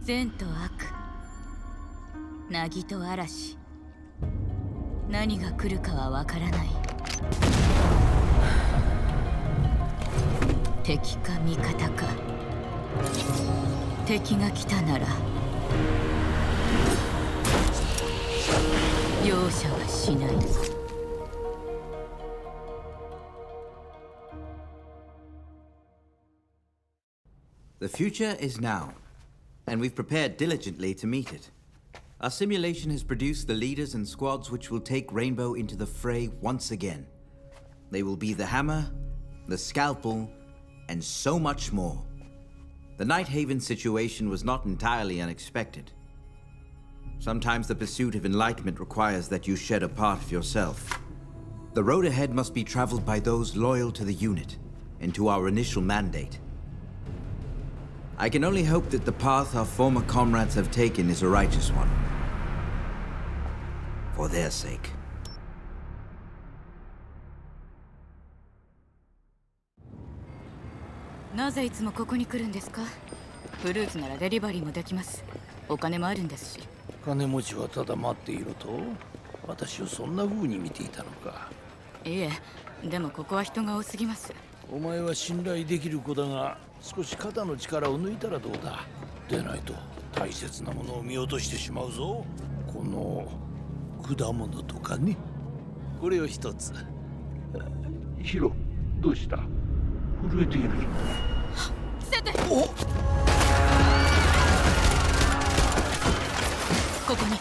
善と悪、凪と嵐、何が来るかはわからない。敵か味方か。敵が来たなら容赦はしない。The future is now, and we've prepared diligently to meet it. Our simulation has produced the leaders and squads which will take Rainbow into the fray once again. They will be the hammer, the scalpel, and so much more. The Night Haven situation was not entirely unexpected. Sometimes the pursuit of enlightenment requires that you shed a part of yourself. The road ahead must be traveled by those loyal to the unit and to our initial mandate. I can only hope that the path our former comrades have taken is a righteous one. For their sake. なぜいつもここに来るんですか？フルーツならデリバリーもできます。お金もあるんですし。金持ちはただ待っていろと？私をそんな風に見ていたのか。いえ、でもここは人が多すぎます。お前は信頼できる子だが、少し肩の力を抜いたらどうだ。でないと大切なものを見落としてしまうぞ。この果物とかね。これを一つ。ヒロ、どうした？震えている。セテ！お！ここに。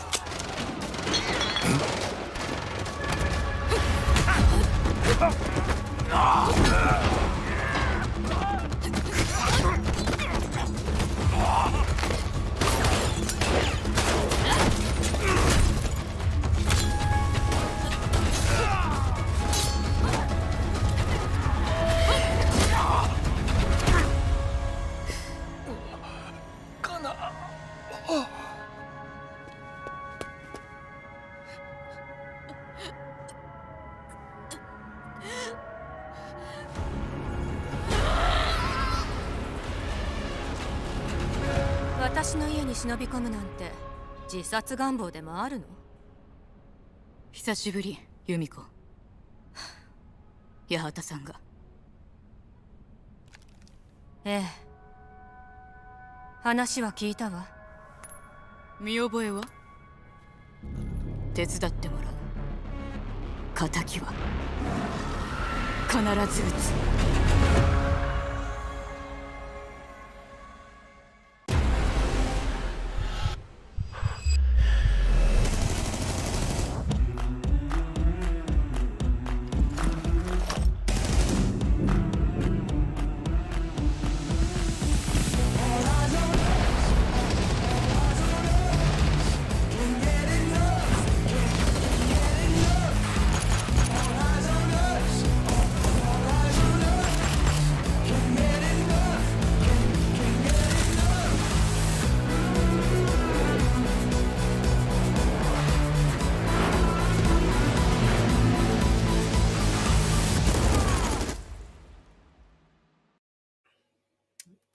私の家に忍び込むなんて自殺願望でもあるの？久しぶり、ユミコ。八幡さんが。ええ。話は聞いたわ。見覚えは？手伝ってもらう。仇は必ず撃つ。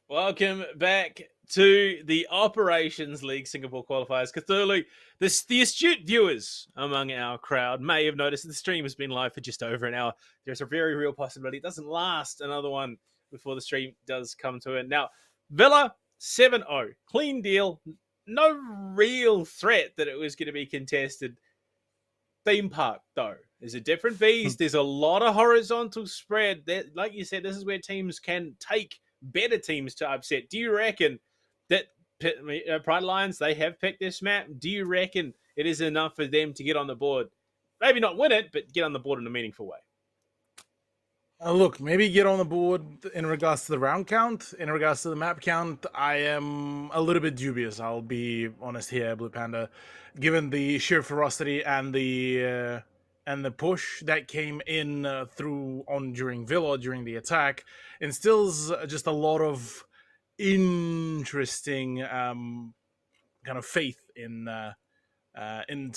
Welcome back to the Operations League Singapore Qualifiers. Cthulhu, the astute viewers among our crowd may have noticed that the stream has been live for just over an hour. There's a very real possibility it doesn't last another one before the stream does come to an end. Now, Villa 7-0. Clean deal. No real threat that it was going to be contested. Theme Park, though, is a different beast. There's a lot of horizontal spread. Like you said, this is where teams can take better teams to upset. Do you reckon that Pride Lions, they have picked this map? Do you reckon it is enough for them to get on the board? Maybe not win it, but get on the board in a meaningful way. Look, maybe get on the board in regards to the round count. In regards to the map count, I am a little bit dubious. I'll be honest here, Blue Panda. Given the sheer ferocity and the push that came in during Villa during the attack, instills just a lot of interesting kind of faith into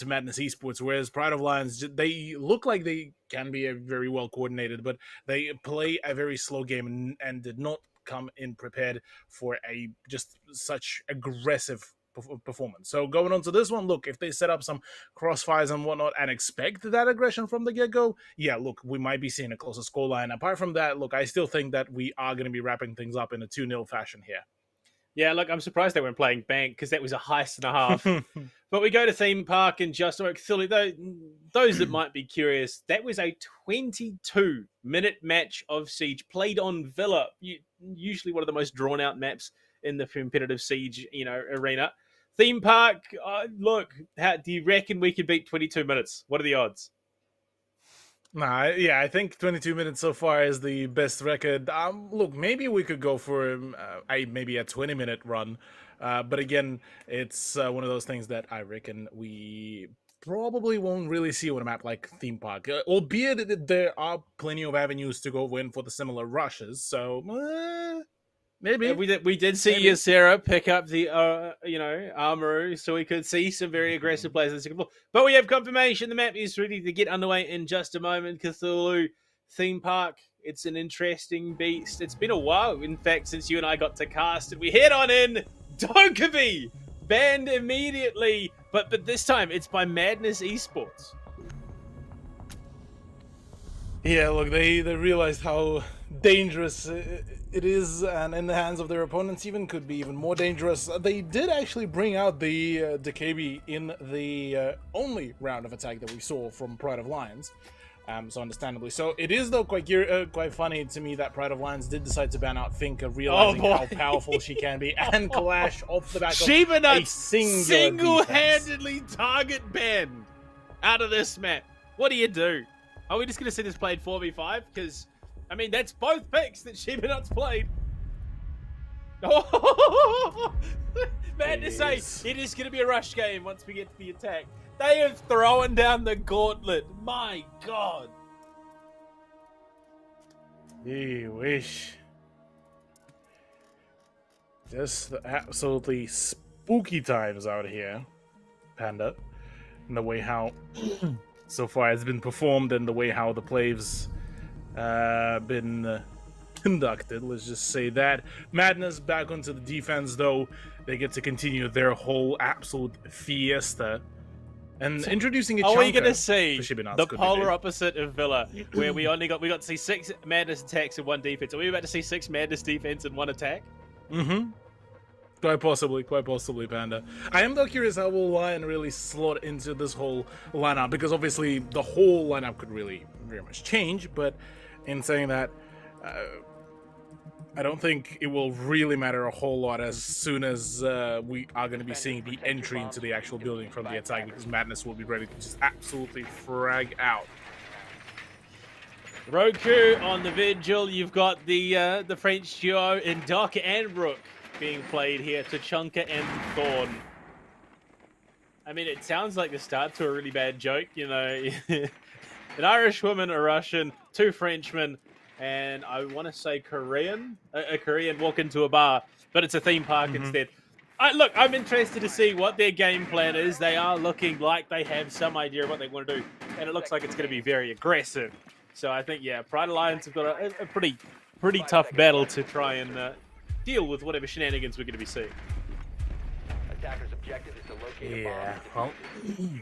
Madness Esports, whereas Pride of Lions, they look like they can be very well coordinated, but they play a very slow game and did not come in prepared for a just such aggressive performance. So going on to this one, look, if they set up some crossfires and whatnot and expect that aggression from the get-go, yeah, look, we might be seeing a closer scoreline. Apart from that, look, I still think that we are going to be wrapping things up in a 2-0 fashion here. Yeah, look, I'm surprised they weren't playing Bank because that was a heist and a half. But we go to Theme Park and just those that might be curious, that was a 22-minute match of Siege played on Villa, usually one of the most drawn-out maps in the competitive Siege, arena. Theme Park, look, do you reckon we could beat 22 minutes? What are the odds? I think 22 minutes so far is the best record. Look, maybe we could go for maybe a 20-minute run. But again, it's one of those things that I reckon we probably won't really see on a map like Theme Park. Albeit there are plenty of avenues to go in for the similar rushes. So, maybe. We did see Ysera pick up the, Armoru, so we could see some very aggressive players in the second floor. But we have confirmation the map is ready to get underway in just a moment. Cthulhu, Theme Park, it's an interesting beast. It's been a while, in fact, since you and I got to cast it. We head on in. Dokkaebi! Banned immediately, but this time it's by Madness Esports. Yeah, look, they realized how dangerous it is, and in the hands of their opponents even could be even more dangerous. They did actually bring out the Dokkaebi in the only round of attack that we saw from Pride of Lions. So understandably. So it is, though, quite funny to me that Pride of Lions did decide to ban out Finka, realizing how powerful she can be, and Clash off the back of a single-handedly target banned out of this map. What do you do? Are we just going to see this played 4v5? Because, I mean, that's both picks that Shibanut's played. Oh, man to say, it is going to be a rush game once we get to the attack. They have thrown down the gauntlet. My God. Gee wish. Just absolutely spooky times out here, Panda. And the way how so far it's been performed and the way how the play's been conducted. Let's just say that. Madness back onto the defense, though. they get to continue their whole absolute fiesta. And introducing a Are we chunker going to see for Shibinats the could be polar big. opposite of Villa, where we got to see 6 madness attacks and 1 defense? Are we about to see 6 madness defense and 1 attack? Mm-hmm. Quite possibly, Panda. I am though curious how will Lion really slot into this whole lineup, because obviously the whole lineup could really very much change, but in saying that, I don't think it will really matter a whole lot as soon as we are going to be seeing the entry into the actual building from the attack, because Madness will be ready to just absolutely frag out. Roku on the vigil. You've got the French duo in Doc and Rook being played here, Tachanka and Thorn. I mean, it sounds like the start to a really bad joke, you know. An Irish woman, a Russian, 2 Frenchmen, and I want to say Korean. A Korean walk into a bar, but it's a theme park instead. Look, I'm interested to see what their game plan is. They are looking like they have some idea of what they want to do, and it looks like it's going to be very aggressive. So I think, yeah, Pride Alliance have got a pretty tough battle to try and deal with whatever shenanigans we're going to be seeing. Attacker's objective is to locate a bomb. Yeah, well,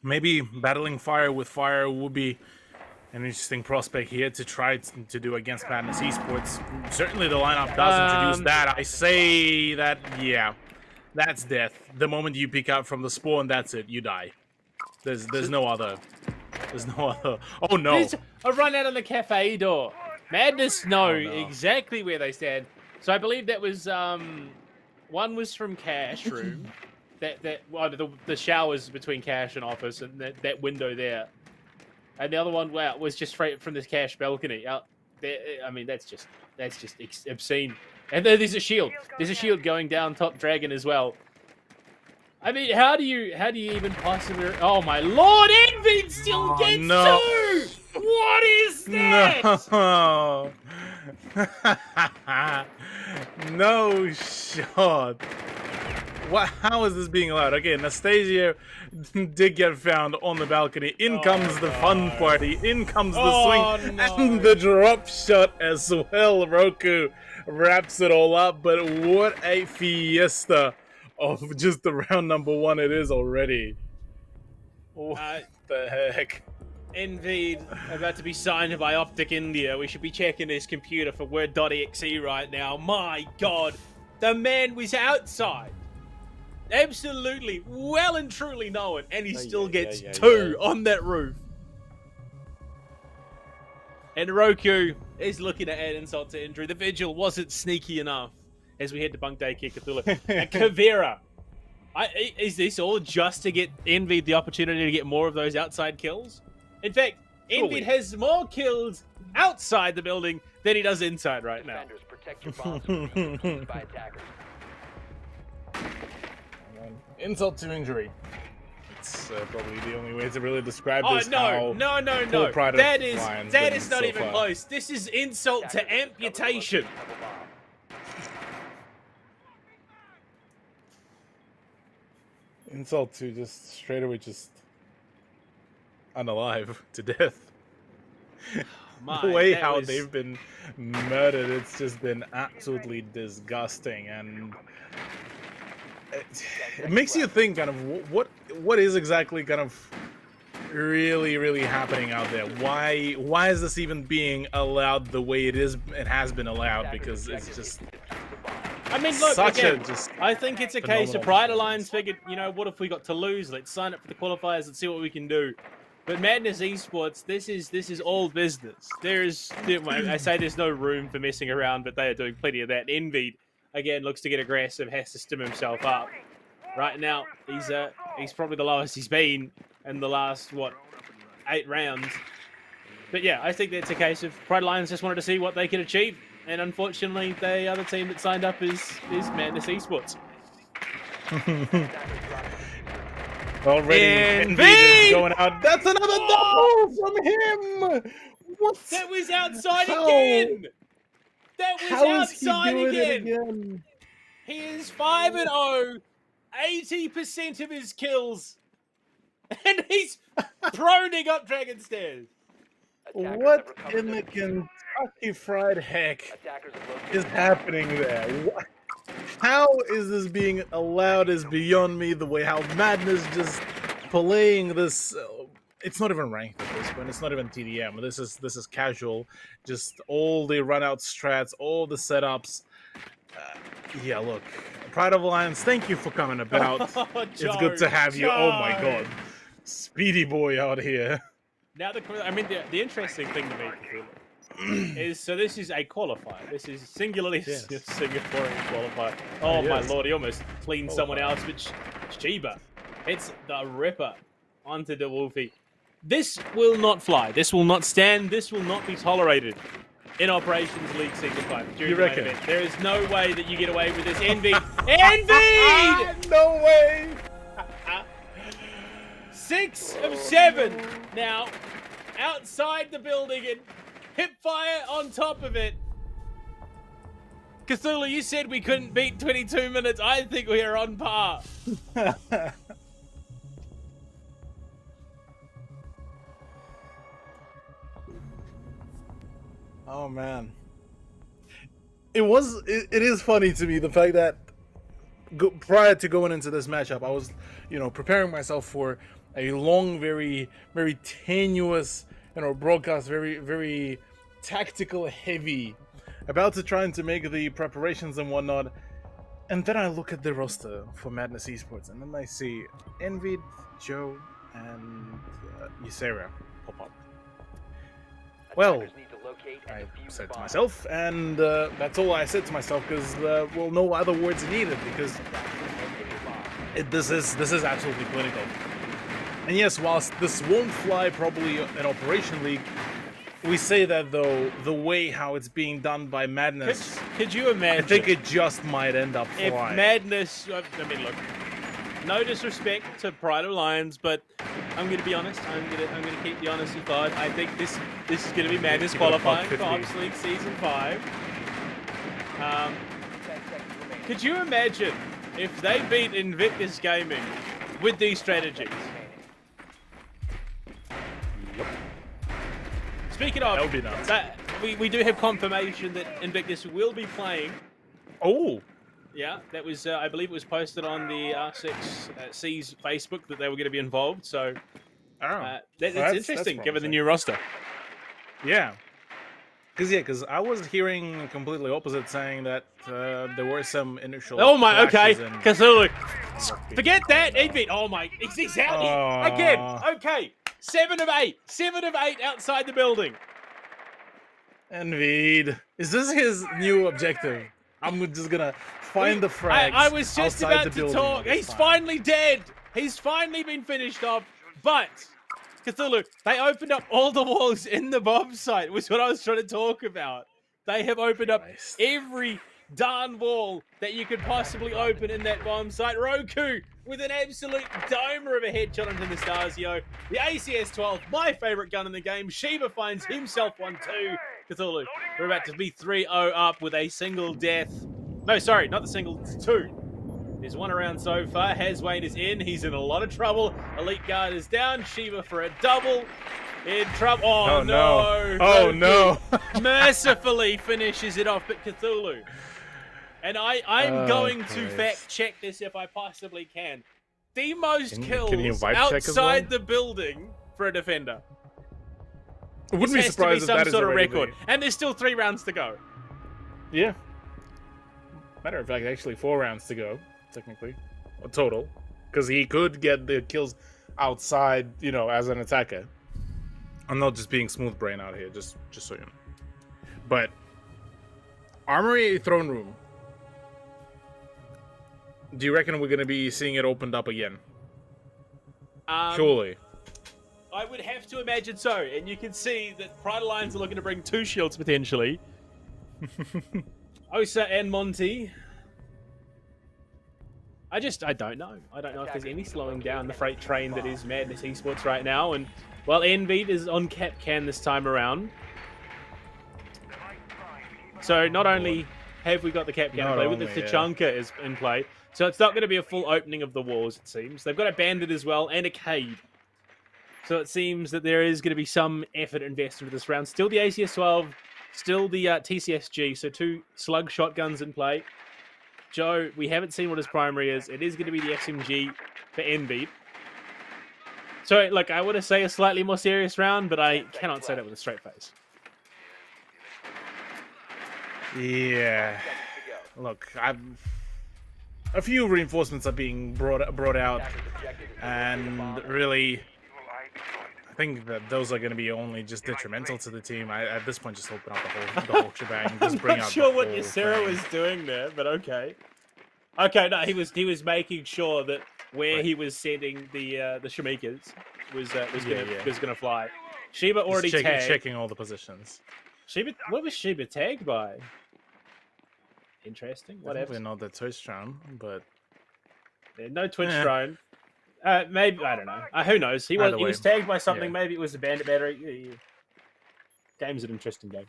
maybe battling fire with fire would be an interesting prospect here to try to do against Madness Esports. Certainly the lineup does introduce that. I say that, yeah, that's death. The moment you pick up from the spawn, that's it. You die. There's no other. There's no other. Oh no! There's a run out on the cafe door. Madness know exactly where they stand. So I believe that was one was from Cash Room. The showers between Cash and office, and that window there. And the other one, wow, was just straight from this Cash balcony. I mean, that's just obscene. And then there's a shield. There's a shield going down top Dragon as well. I mean, how do you even possibly? Oh my lord! Envy still gets 2. What is that? No. No shot. What? How is this being allowed? Okay, Anastasia did get found on the balcony. In comes the fun party. In comes the swing and the drop shot as well. Roku wraps it all up. But what a fiesta of just the round number 1 it is already. What the heck? Envied about to be signed by Optic India. We should be checking his computer for Word.exe right now. My god, the man was outside. Absolutely, well and truly known, and he still gets 2 on that roof. And Roku is looking to add insult to injury. The vigil wasn't sneaky enough as we head to Bunk Daycare Cthulhu. And Kavera. Is this all just to get Envied the opportunity to get more of those outside kills? In fact, Envied has more kills outside the building than he does inside right now. Defenders, protect your bombs from being used by attackers. Insult to injury. It's probably the only way to really describe this. No. That is not even close. This is insult to amputation. Insult to just straight away just unalive to death. The way how they've been murdered, it's just been absolutely disgusting, and it makes you think kind of what is exactly kind of really happening out there. Why is this even being allowed the way it is? It has been allowed, because it's just. I mean, look, again, I think it's a case of phenomenal Pride Alliance figured, you know, what if we got to lose? Let's sign up for the qualifiers and see what we can do. But Madness Esports, this is all business. I say there's no room for messing around, but they are doing plenty of that. Envied, again, looks to get aggressive, has to stim himself up. Right now, he's probably the lowest he's been in the last, 8 rounds. But yeah, I think that's a case of Pride Alliance just wanted to see what they could achieve. And unfortunately, the other team that signed up is Madness Esports. Already, Envied is going out. That's another double from him. What? That was outside again. That was outside again. He is 5-0, 80% of his kills, and he's proning up Dragon Stairs. What in the Kentucky Fried Heck is happening there? What? How is this being allowed is beyond me. The way how Madness just playing this. It's not even ranked at this point. It's not even TDM. This is casual. Just all the run out strats, all the setups. Yeah, look, Pride of Alliance. Thank you for coming about. It's good to have you. Oh my god, Speedy Boy out here. Now the interesting thing to me is, so this is a qualifier. This is singularly Singaporean qualifier. Oh my lord, he almost cleaned someone else, but Chiba. It's the Ripper onto the Wolfie. This will not fly. This will not stand. This will not be tolerated in Operations League Season 5. You reckon? There is no way that you get away with this. Envy! Envy! No way! 6 of 7 now outside the building and hip fire on top of it. Cthulhu, you said we couldn't beat 22 minutes. I think we are on par. Oh man, it is funny to me the fact that prior to going into this matchup, I was preparing myself for a long, very tenuous broadcast, very tactical heavy, about to try to make the preparations and whatnot, and then I look at the roster for Madness Esports, and then I see Envid, Joe, and Ysera pop up. Well, I said to myself, and that's all I said to myself, because well, no other words are needed, because this is absolutely clinical. And yes, whilst this won't fly probably in Operation League, we say that though the way how it's being done by Madness, could you imagine? I think it just might end up flying. If Madness, I mean, look, no disrespect to Pride of Lions, but I'm going to be honest. I'm going to keep the honesty side. I think this is going to be Madness qualifying for Ops League Season 5. Could you imagine if they beat Invictus Gaming with these strategies? Speaking of, that would be nuts. We do have confirmation that Invictus will be playing. Oh. Yeah, that was, I believe it was posted on the R6C's Facebook that they were going to be involved. So that's interesting, given the new roster. Yeah. Because I was hearing completely opposite, saying that there were some initial. Oh my, okay. Cthulhu. Forget that. Oh my, he's out. Again, okay. 7 of 8. 7 of 8 outside the building. Envid. Is this his new objective? I'm just gonna find the frags. I was just about to talk. He's finally dead. He's finally been finished off. But Cthulhu, they opened up all the walls in the bomb site, was what I was trying to talk about. They have opened up every darn wall that you could possibly open in that bomb site. Roku with an absolute domer of a headshot onto Nastasio. The ACS-12, my favorite gun in the game. Shiva finds himself one too. Cthulhu, we're about to be 3-0 up with a single death. No, sorry, not the single, it's 2. There's one around so far. Hazwayne is in. He's in a lot of trouble. Elite Guard is down. Shiva for a double. In trouble. Oh, no. Oh, no. Mercifully finishes it off, but Cthulhu. And I'm going to fact check this if I possibly can. The most kills outside the building for a defender. I wouldn't be surprised if that is some sort of record. And there's still 3 rounds to go. Yeah. Matter of fact, actually 4 rounds to go, technically, or total, because he could get the kills outside, as an attacker. I'm not just being smooth brain out here, just so you know. But Armory Throne Room. Do you reckon we're going to be seeing it opened up again? Surely. I would have to imagine so, and you can see that Pride Alliance are looking to bring 2 shields potentially. Osa and Monty. I don't know. I don't know if there's any slowing down the freight train that is Madness Esports right now. And, well, Envid is on cap can this time around. So not only have we got the cap can in play, with the Tachanka is in play. So it's not going to be a full opening of the walls, it seems. They've got a bandit as well and a Cade. So it seems that there is going to be some effort invested into this round. Still the ACS-12, still the TCSG, so 2 slug shotguns in play. Joe, we haven't seen what his primary is. It is going to be the SMG for Envy. So, look, I want to say a slightly more serious round, but I cannot say that with a straight face. Yeah. Look, a few reinforcements are being brought out, and really, I think that those are going to be only just detrimental to the team. At this point, just open up the whole shebang. Just bring I'm not out sure the what whole Ysera thing. was doing there, but okay. Okay, no, he was making sure that where he was sending the Shimikas was gonna fly. Sheba already Just tagged. checking all the positions. Sheba, what was Sheba tagged by? Interesting. Whatever. Definitely not the Twitch drone, but Yeah, no Twitch drone. Maybe I don't know. Who knows? He Either was way, tagged by something. yeah. Maybe it was a bandit battery. Yeah. Game's an interesting game.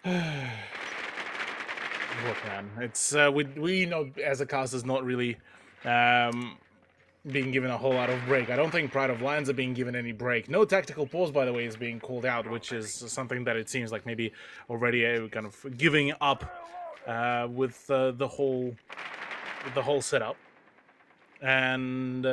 Look, man, it's we know as a cast is not really being given a whole lot of break. I don't think Pride of Lions are being given any break. No tactical pause, by the way, is being called out, which is something that it seems like maybe already kind of giving up with the whole setup. And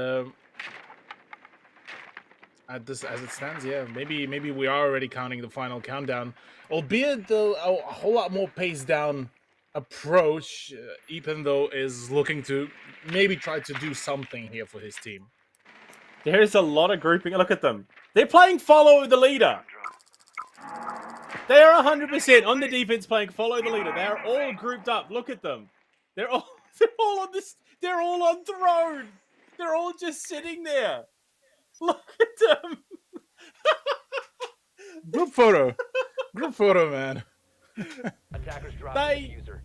as it stands, yeah, maybe we are already counting the final countdown, albeit a whole lot more paced down approach. Ethan, though, is looking to maybe try to do something here for his team. There is a lot of grouping. Look at them. They're playing follow the leader. They are 100% on the defense playing follow the leader. They are all grouped up. Look at them. They're all on this. They're all on throne. They're all just sitting there. Look at them. Group photo. Group photo, man. Attackers dropping the diffuser.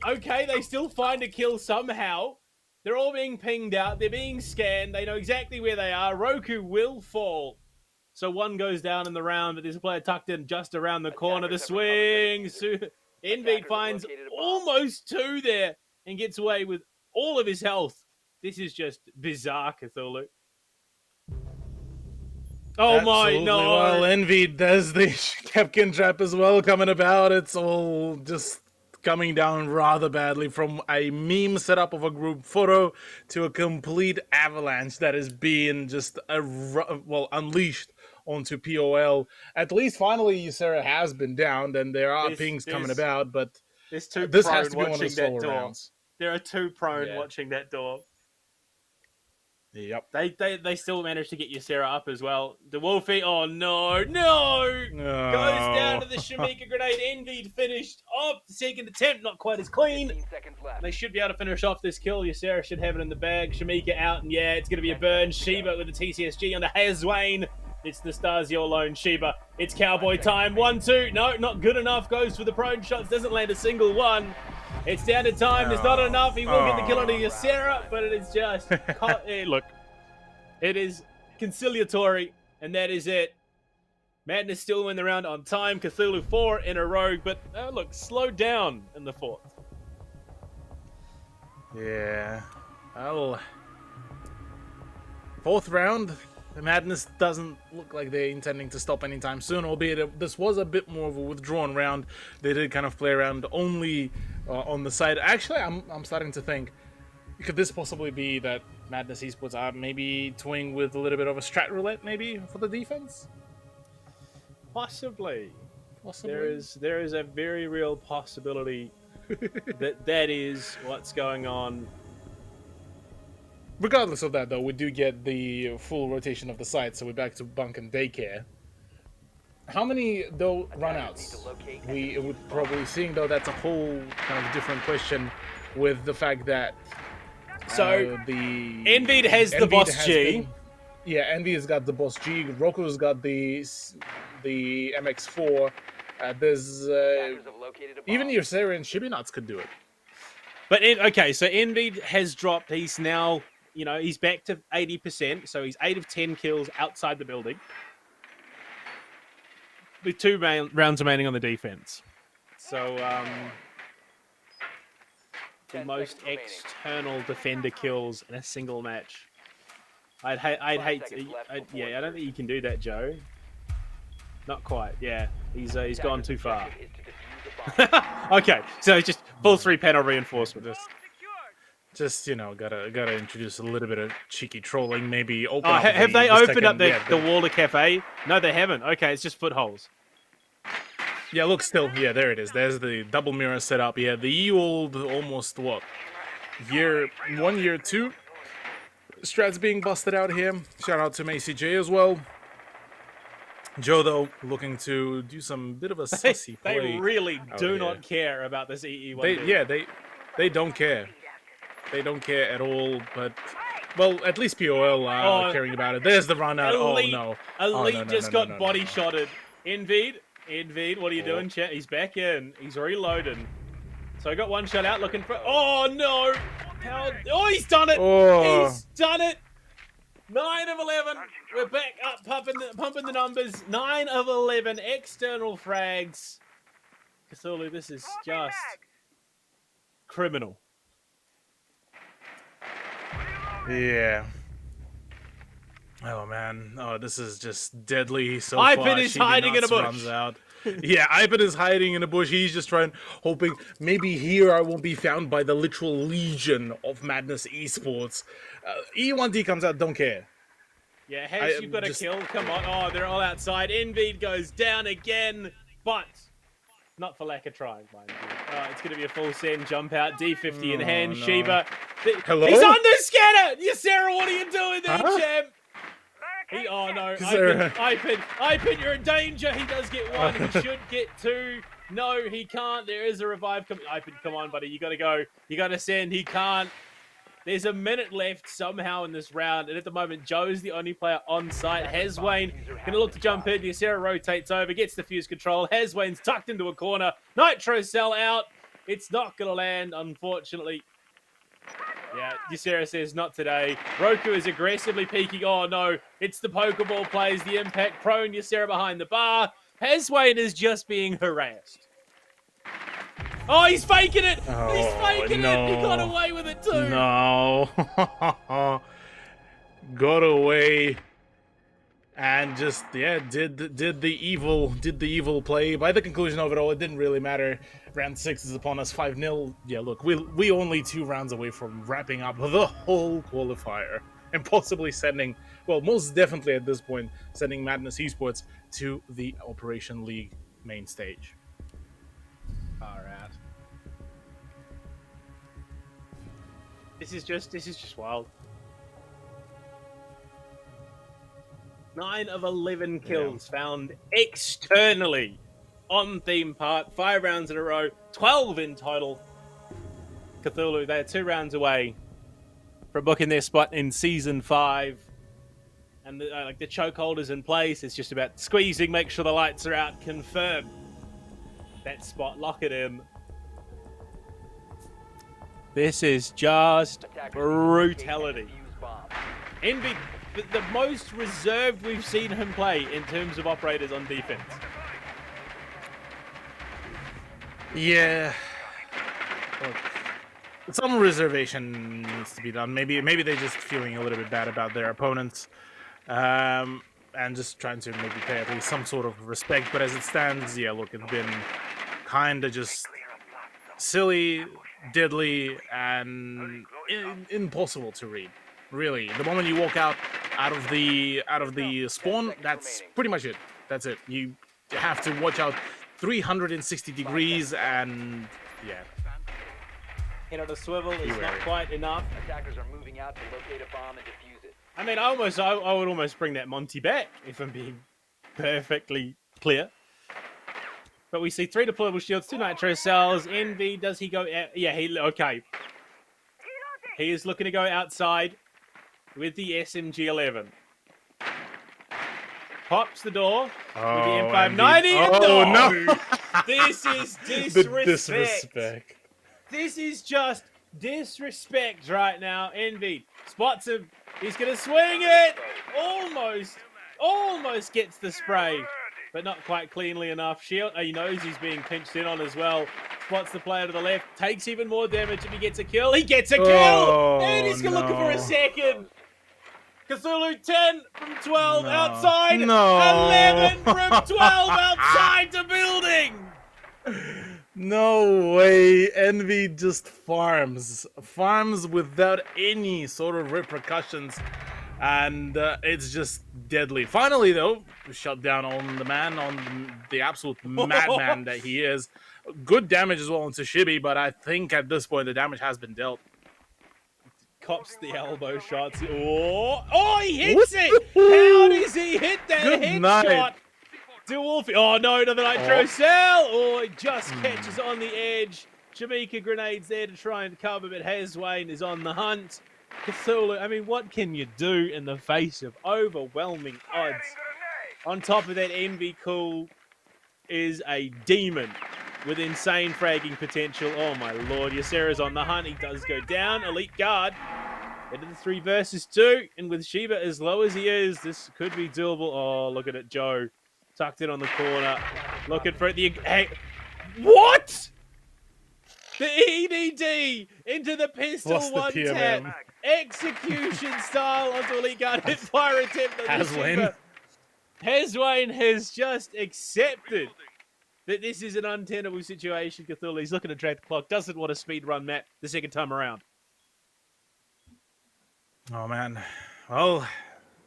Okay, they still find a kill somehow. They're all being pinged out. They're being scanned. They know exactly where they are. Roku will fall. So one goes down in the round, but there's a player tucked in just around the corner. The swing. Envy finds almost two there and gets away with all of his health. This is just bizarre, Cthulhu. Oh Absolutely. my, no. Well, Envy does the Kepkin trap as well coming about. It's all just coming down rather badly from a meme setup of a group photo to a complete avalanche that is being just unleashed onto POL. At least finally Ysera has been downed and there are pings coming about, but there's two this prone has to be one of the watching that slower door. rounds. There are two prone watching that door. Yep. They still managed to get Ysera up as well. The Wolfie, oh no, goes down to the Shamika grenade. Envied finished off the second attempt, not quite as clean. 15 seconds left. They should be able to finish off this kill. Ysera should have it in the bag. Shamika out, and yeah, it's going to be a burn. Sheba with the TCSG on the Hazwane. It's the Stasio alone. Sheba, it's cowboy time. 1-2. No, not good enough. Goes for the prone shots. Doesn't land a single one. It's down to time. There's not enough. He will get the kill on Ysera, but it is just... look, it is conciliatory, and that is it. Madness still win the round on time. Cthulhu 4 in a row, but look, slowed down in the fourth. Yeah. Well, fourth round, the Madness doesn't look like they're intending to stop anytime soon, albeit this was a bit more of a withdrawn round. They did kind of play around only on the side. Actually, I'm starting to think, could this possibly be that Madness Esports are maybe toying with a little bit of a strat roulette, maybe, for the defense? Possibly. Possibly. There is a very real possibility that is what's going on. Regardless of that, though, we do get the full rotation of the site, so we're back to bunk and daycare. How many, though, runouts? We would probably seeing, though, that's a whole kind of different question with the fact that the Envied has the Boss G. Yeah, Envy has got the Boss G. Roku's got the MX4. There's even Ysera and Shibinats could do it. But okay, so Envy has dropped. He's now, he's back to 80%. So he's 8 of 10 kills outside the building, with 2 rounds remaining on the defense. So the most external defender kills in a single match. I'd hate. I don't think you can do that, Joe. Not quite. Yeah. He's gone too far. Okay, so it's just full 3-panel reinforcement. Just gotta introduce a little bit of cheeky trolling. Maybe open. Oh, up have they the opened up second- the wall to cafe? No, they haven't. Okay, it's just footholes. Yeah, look, still, yeah, there it is. There's the double mirror setup. Yeah, the old, almost what, year 2 strats being busted out here. Shout out to Macy J as well. Joe, though, looking to do some bit of a sussy play. They really do here. not care about this EE1. They don't care. They don't care at all, but, well, at least POL are caring about it. There's the run out. Elite, Oh, no. Elite just got body shotted. Envid, what are you doing, chat? He's back in. He's reloading. So I got one shot out looking for... Oh, no. Oh, he's done it. Oh. He's done it. 9 of 11. We're back up, pumping the numbers. 9 of 11 external frags. Cthulhu, this is just criminal. Yeah. Oh man. Oh, this is just deadly so Ivan far. is Shady hiding in a Nuts bush. runs out. Yeah, Ivan is hiding in a bush. He's just hoping maybe here I won't be found by the literal legion of Madness Esports. E1D comes out, don't care. Yeah, Hash, you've got a kill. Come on. Oh, they're all outside. Envid goes down again, but not for lack of trying, mind you. It's going to be a full send jump out. D50 in hand. no. Sheba. Hello? He's under scatter! Yeah, Sarah, what are you doing there, Huh? champ? Oh no, Sarah. Ivan, you're in danger. He does get 1. He should get 2. No, he can't. There is a revive coming. Ivan, come on, buddy. You got to go. You got to send. He can't. There's a minute left somehow in this round, and at the moment, Joe's the only player on site. Haswayne going to look to jump in. Yasera rotates over, gets the fuse control. Haswayne's tucked into a corner. Nitro cell out. It's not going to land, unfortunately. Yeah, Yasera says not today. Roku is aggressively peeking. Oh no, it's the Pokeball plays the impact. Prone Yasera behind the bar. Haswayne is just being harassed. Oh, he's faking it! Oh, He's faking no. it! He got away with it too! No. Got away. And just, yeah, did the evil play. By the conclusion of it all, it didn't really matter. Round 6 is upon us, 5-0. Yeah, look, we only 2 rounds away from wrapping up the whole qualifier. And possibly sending, well, most definitely at this point, sending Madness Esports to the Operation League main stage. Alright. This is just wild. 9 of 11 kills found externally on theme park. 5 rounds in a row, 12 in total. Cthulhu, they're 2 rounds away from booking their spot in Season 5. And the chokeholder's in place. It's just about squeezing, make sure the lights are out, confirm that spot, lock it in. This is just brutality. Envy, the most reserved we've seen him play in terms of operators on defense. Yeah. Look, some reservation needs to be done. Maybe they're just feeling a little bit bad about their opponents. And just trying to maybe pay at least some sort of respect. But as it stands, yeah, look, it's been kind of just silly, diddly, and impossible to read. Really, the moment you walk out of the spawn, that's pretty much it. That's it. You have to watch out 360 degrees, and yeah. Head on a swivel is not quite enough. Attackers are moving out to locate a bomb and defuse it. I mean, I would almost bring that Monty back, if I'm being perfectly clear. But we see 3 deployable shields, 2 nitro cells. Envy, does he go out? Yeah, okay. He is looking to go outside with the SMG-11. Pops the door with the M590. Oh, no. This is The disrespect. disrespect. This is just disrespect right now. Envy spots him. He's going to swing it. Almost gets the spray, but not quite cleanly enough. Shield, he knows he's being pinched in on as well. Spots the player to the left. Takes even more damage if he gets a kill. He gets a kill. Oh, And he's looking for a second. Cthulhu 10 from 12 outside. No. 11 from 12 outside the building. No way. Envy just farms without any sort of repercussions, and it's just deadly. Finally, though, shut down on the man, on the absolute madman that he is. Good damage as well into Shibi, but I think at this point the damage has been dealt. Cops the elbow shots. Oh, he hits it. How does he hit that Good headshot? night. Oh, no, another Nitro Cell. Oh, it just catches on the edge. Jamaica grenades there to try and cover, but Hazwane is on the hunt. Cthulhu, I mean, what can you do in the face of overwhelming odds? On top of that, Envy Cool is a demon with insane fragging potential. Oh, my lord. Ysera's on the hunt. He does go down. Elite guard into the 3 versus 2. And with Shiba as low as he is, this could be doable. Oh, look at it. Joe tucked in on the corner. Looking for it. Hey, what? The EDD into the pistol Lost the one PMM. tap. Execution style onto Elite guard. Hit fire attempt on Hazwane. Hazwane has just accepted that this is an untenable situation. Cthulhu, he's looking to drag the clock, doesn't want a speed run map the second time around. Oh man, well,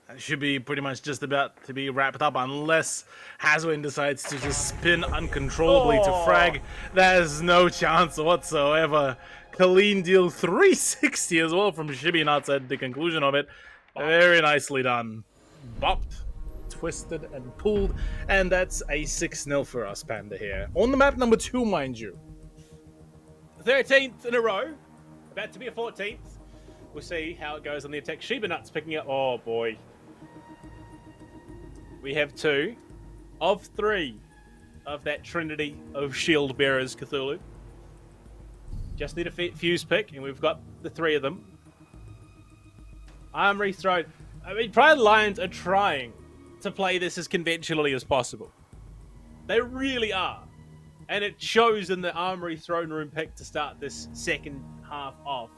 that should be pretty much just about to be wrapped up unless Hazwane decides to just spin uncontrollably to frag. There's no chance whatsoever. Colleen deal 360 as well from Shibi outside the conclusion of it. Very nicely done. Bopped, twisted, and pulled, and that's a 6-0 for us, Panda here. On the map number 2, mind you. 13th in a row, about to be a 14th. We'll see how it goes on the attack. Shiba Nuts picking up. Oh boy. We have 2 of 3 of that trinity of shield bearers, Cthulhu. Just need a fuse pick, and we've got the 3 of them. Armory thrown. I mean, Pride Lions are trying to play this as conventionally as possible. They really are. And it shows in the Armory throne room pick to start this second half off.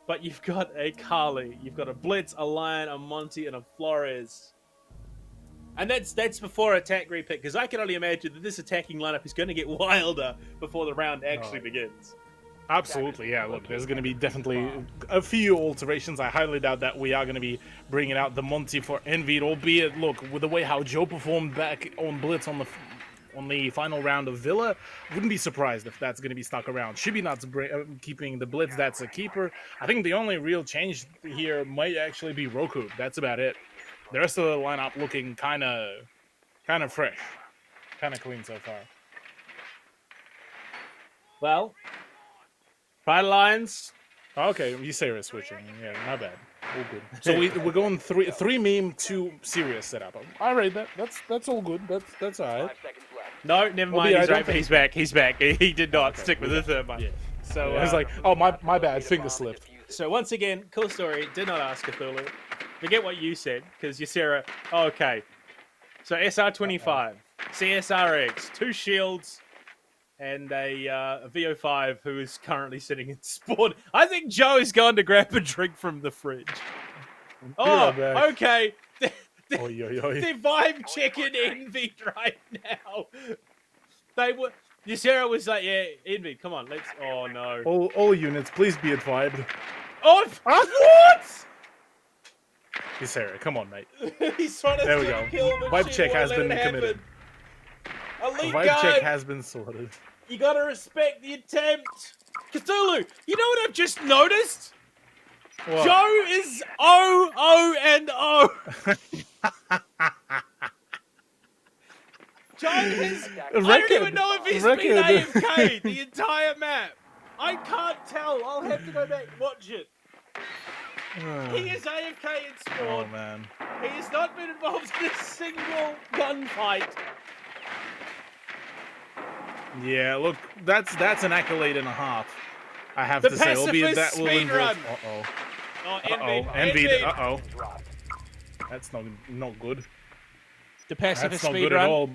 But you've got a Carly, you've got a Blitz, a Lion, a Monty, and a Flores. And that's before attack repick, because I can only imagine that this attacking lineup is going to get wilder before the round actually begins. Absolutely, yeah. Look, there's going to be definitely a few alterations. I highly doubt that we are going to be bringing out the Monty for Envy, albeit, look, with the way how Joe performed back on Blitz on the final round of Villa, wouldn't be surprised if that's going to be stuck around. Shibi not keeping the Blitz, that's a keeper. I think the only real change here might actually be Roku. That's about it. The rest of the lineup looking kind of fresh, kind of clean so far. Well, Pride Lions. Okay, Ysera switching. Yeah, not bad. All good. So we're going three meme, 2 serious setup. All right, that's all good. That's all right. 5 seconds left. No, never mind. I He's don't right, but think- he's back. He did not stick with the third one. Yeah. So I was like, oh my bad, finger slipped. So once again, cool story. Did not ask Cthulhu. Forget what you said, because Ysera. Oh, okay. So SR25, CSRX, 2 shields, and a VO5 who is currently sitting in spawn. I think Joe has gone to grab a drink from the fridge. Oh, okay. Oi, oi, oi. They're vibe checking Envy right now. They were. Ysera was like, yeah, Envy, come on, let's. Oh no. All units, please be advised. Oh, what? Ysera, come on, mate. He's trying to There we steal go. a kill, but Vibe shit check won't has let been it happen. committed. Elite Vibe guard, check has been sorted. you gotta respect the attempt. Cthulhu, you know what I've just noticed? What? Joe is O, and O. Joe is. I don't even know if he's been AFK the entire map. I can't tell. I'll have to go back and watch it. He is AFK in Oh spawn. man. He has not been involved in a single gunfight. Yeah, look, that's an accolade and a half. I have The to say, albeit that pacifist will speed involve. run. Oh, Envy. Envy. Drop. That's not good. The pacifist That's not speed good run. at all.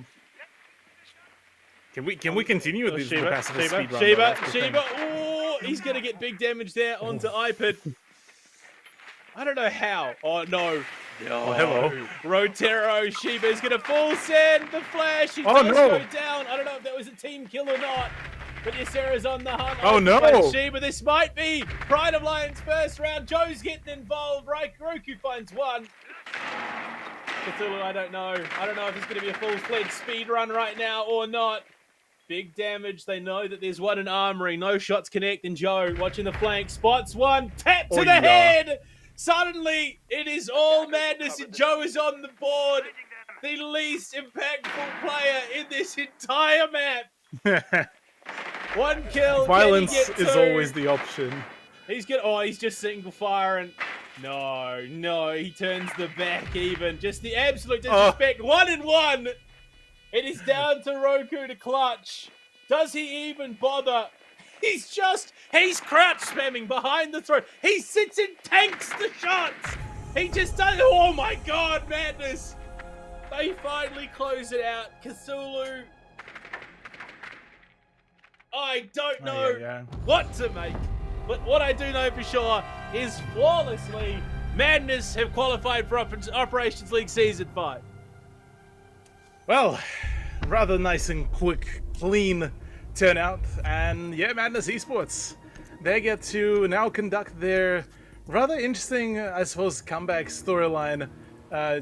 Can we continue with this pacifist speed run? though? Shiba. That's the thing. Oh, he's gonna get big damage there onto iPad. I don't know how. Oh, no. Oh, hello. Rotero Shiba's going to full send the flash. He Oh, does no. go down. I don't know if that was a team kill or not. But Ysera's on the hunt. Oh, no. By Shiba. This might be Pride of Lions' first round. Joe's getting involved. Roku finds one. Cthulhu, I don't know. I don't know if it's going to be a full-fledged speed run right now or not. Big damage. They know that there's one in Armory. No shots connect. And Joe, watching the flank, spots one. Tap to the head. Suddenly, it is all madness, and Joe is on the board. The least impactful player in this entire map. One kill. Violence Can he get is two? always the option. He's he's just single fire and no, he turns the back even. Just the absolute disrespect. 1-1. It is down to Roku to clutch. Does he even bother? He's crouch spamming behind the throw. He sits and tanks the shots. He just does. Oh my God, madness. They finally close it out. Cthulhu. I don't know what to make. But what I do know for sure is flawlessly, Madness have qualified for Operations League Season 5. Well, rather nice and quick, clean turnout. And yeah, Madness Esports. They get to now conduct their rather interesting, I suppose, comeback storyline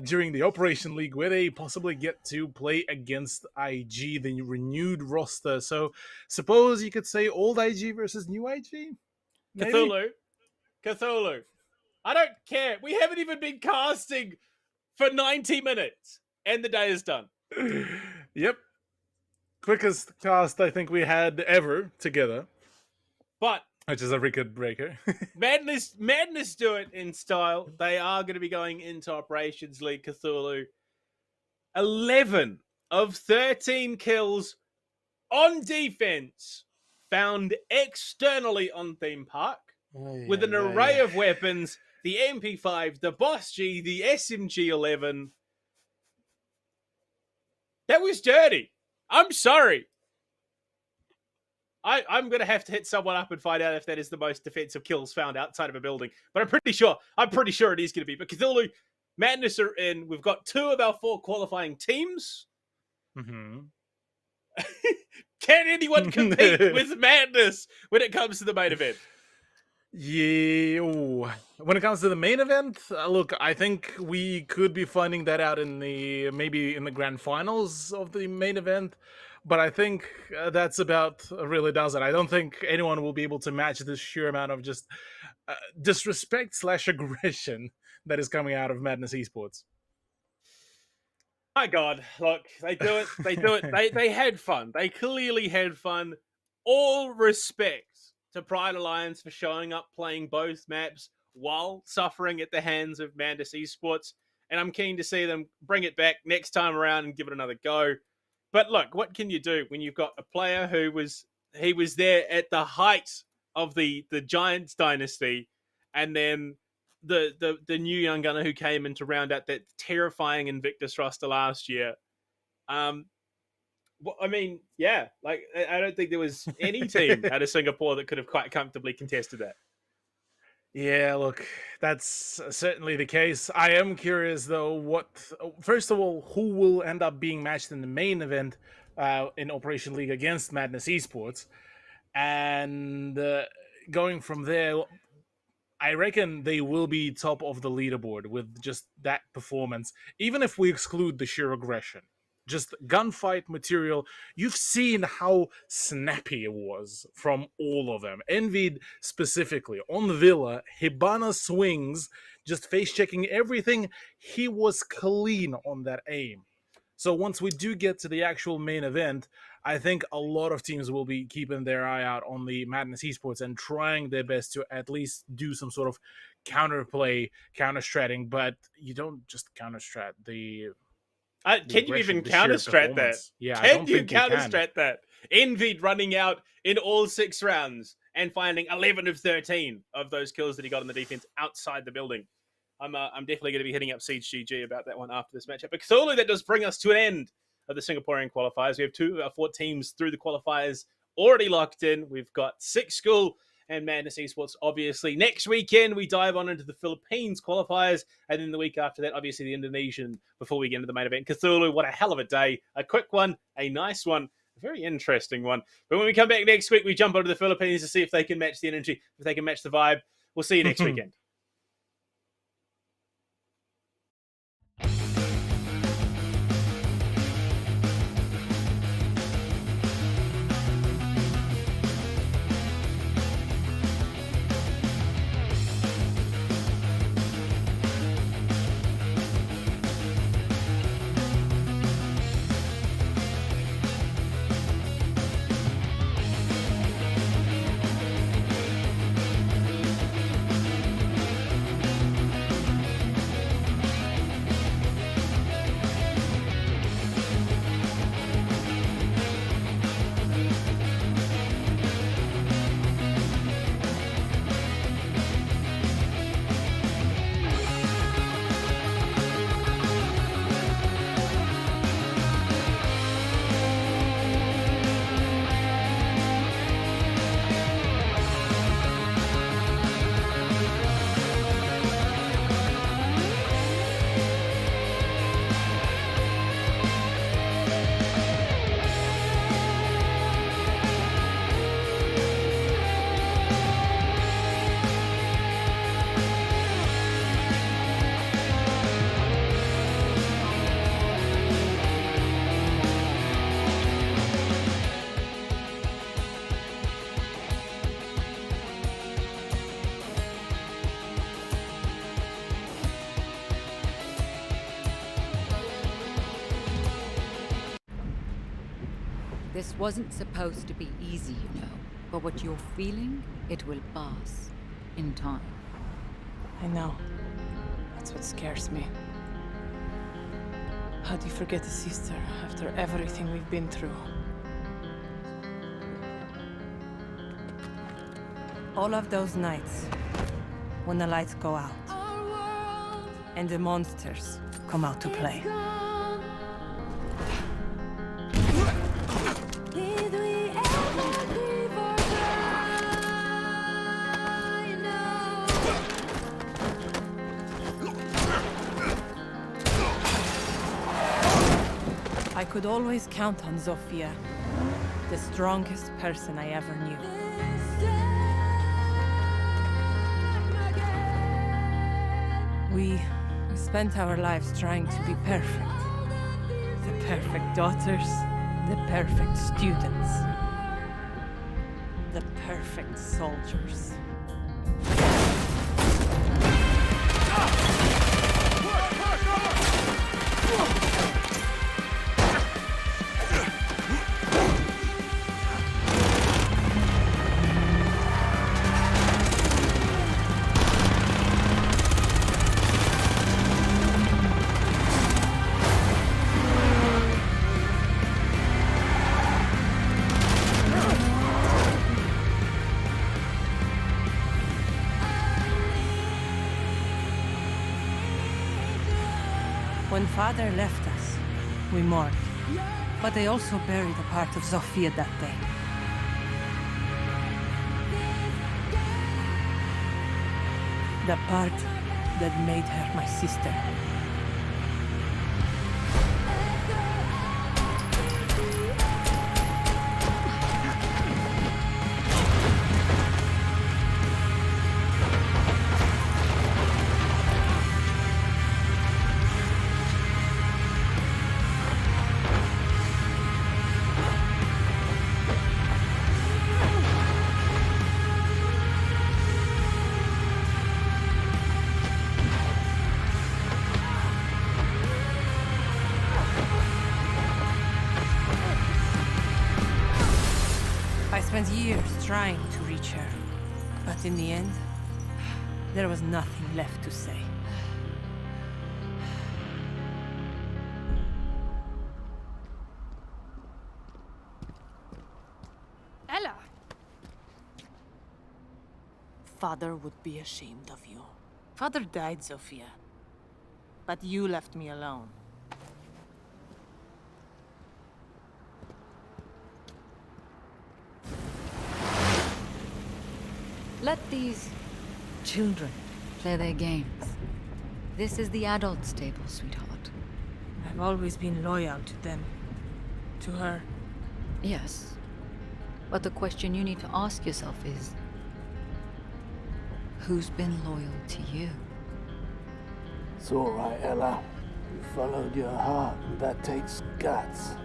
during the Operation League, where they possibly get to play against IG, the renewed roster. So suppose you could say old IG versus new IG? Maybe? Cthulhu. I don't care. We haven't even been casting for 90 minutes, and the day is done. Yep. Quickest cast I think we had ever together. But which is a record breaker. Madness do it in style. They are going to be going into Operations League Cthulhu. 11 of 13 kills on defense found externally on theme park with an array of weapons, the MP5, the Boss G, the SMG-11. That was dirty. I'm sorry. I'm going to have to hit someone up and find out if that is the most defensive kills found outside of a building. But I'm pretty sure it is going to be. But Cthulhu, Madness are in. We've got 2 of our 4 qualifying teams. Mm-hmm. Can anyone compete with Madness when it comes to the main event? Yeah, when it comes to the main event, look, I think we could be finding that out maybe in the grand finals of the main event, but I think that's about really does it. I don't think anyone will be able to match this sheer amount of just disrespect / aggression that is coming out of Madness Esports. My God, look, they do it. They had fun. They clearly had fun. All respect to Pride Alliance for showing up, playing both maps while suffering at the hands of Madness Esports. And I'm keen to see them bring it back next time around and give it another go. But look, what can you do when you've got a player who was there at the height of the Giants dynasty, and then the new young gunner who came in to round out that terrifying Invictus roster last year. I mean, yeah, like I don't think there was any team out of Singapore that could have quite comfortably contested that. Yeah, look, that's certainly the case. I am curious, though, first of all, who will end up being matched in the main event in Operation League against Madness Esports. And going from there, I reckon they will be top of the leaderboard with just that performance, even if we exclude the sheer aggression. Just gunfight material. You've seen how snappy it was from all of them. Envied specifically on the Villa, Hibana swings, just face checking everything. He was clean on that aim. So once we do get to the actual main event, I think a lot of teams will be keeping their eye out on the Madness Esports and trying their best to at least do some sort of counterplay, counter-stratting, but you don't just counter-strat the... Can you even counter-strat that? Yeah, can you counter-strat that? Envied running out in all 6 rounds and finding 11 of 13 of those kills that he got on the defense outside the building. I'm definitely going to be hitting up Siege GG about that one after this matchup. But Cthulhu, that does bring us to an end of the Singaporean qualifiers. We have 2 of our 4 teams through the qualifiers already locked in. We've got 6 school and Madness Esports, obviously. Next weekend, we dive on into the Philippines qualifiers, and then the week after that, obviously, the Indonesian before we get into the main event. Cthulhu, what a hell of a day. A quick one, a nice one, a very interesting one. But when we come back next week, we jump onto the Philippines to see if they can match the energy, if they can match the vibe. We'll see you next weekend. This wasn't supposed to be easy, you know. But what you're feeling, it will pass. In time. I know. That's what scares me. How do you forget a sister after everything we've been through? All of those nights, when the lights go out, and the monsters come out to play. I could always count on Zofia, the strongest person I ever knew. We spent our lives trying to be perfect. The perfect daughters, the perfect students, the perfect soldiers. When Father left us, we mourned. But they also buried a part of Zofia that day. The part that made her my sister. I spent years trying to reach her, but in the end, there was nothing left to say. Ella! Father would be ashamed of you. Father died, Zofia. But you left me alone. Let these children play their games. This is the adults' table, sweetheart. I've always been loyal to them. To her. Yes. But the question you need to ask yourself is, who's been loyal to you? It's all right, Ella. You followed your heart, and that takes guts.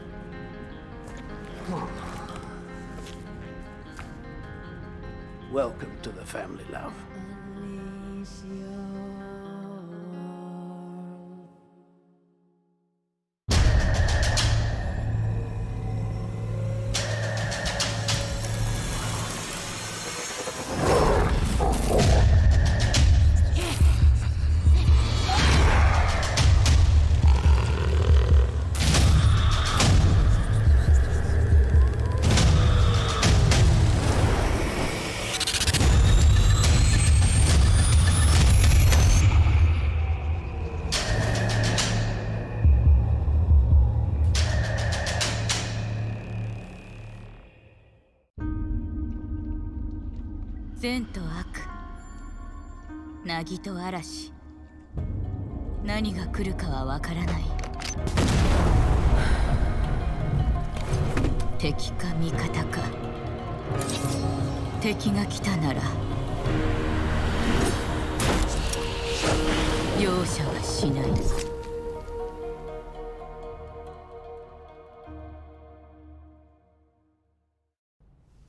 Welcome to the family, love.善と悪、凪と嵐、何が来るかはわからない。敵か味方か。敵が来たなら容赦はしない。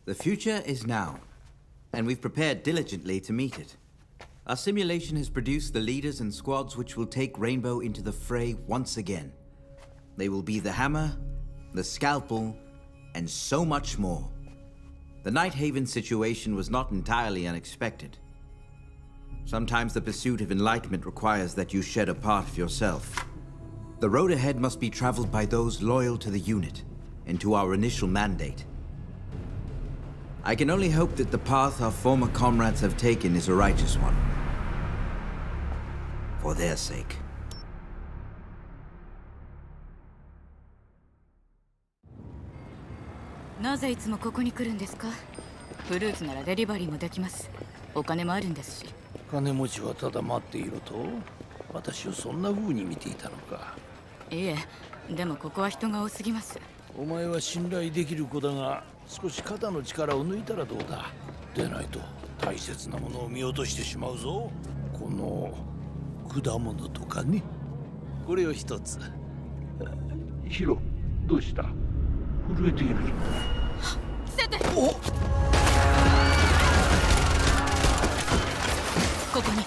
The future is now, and we've prepared diligently to meet it. Our simulation has produced the leaders and squads which will take Rainbow into the fray once again. They will be the hammer, the scalpel, and so much more. The Night Haven situation was not entirely unexpected. Sometimes the pursuit of enlightenment requires that you shed a part of yourself. The road ahead must be traveled by those loyal to the unit and to our initial mandate. I can only hope that the path our former comrades have taken is a righteous one. For their sake. なぜいつもここに来るんですか？フルーツならデリバリーもできます。お金もあるんですし。金持ちはただ待っていろと？私をそんな風に見ていたのか。いえ、でもここは人が多すぎます。お前は信頼できる子だが、少し肩の力を抜いたらどうだ。でないと大切なものを見落としてしまうぞ。この果物とかね。これを一つ。ヒロ、どうした？震えているぞ。セテ！お！ここに。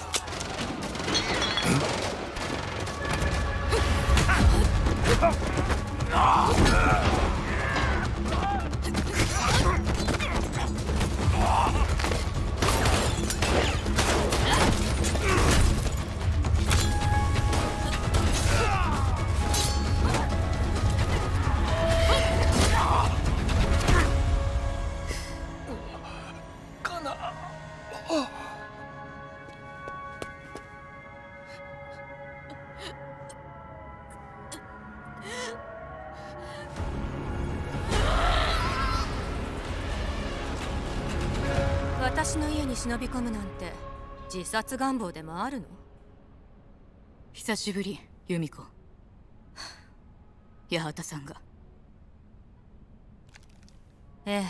私の家に忍び込むなんて自殺願望でもあるの？久しぶり、由美子。八幡さんが。ええ。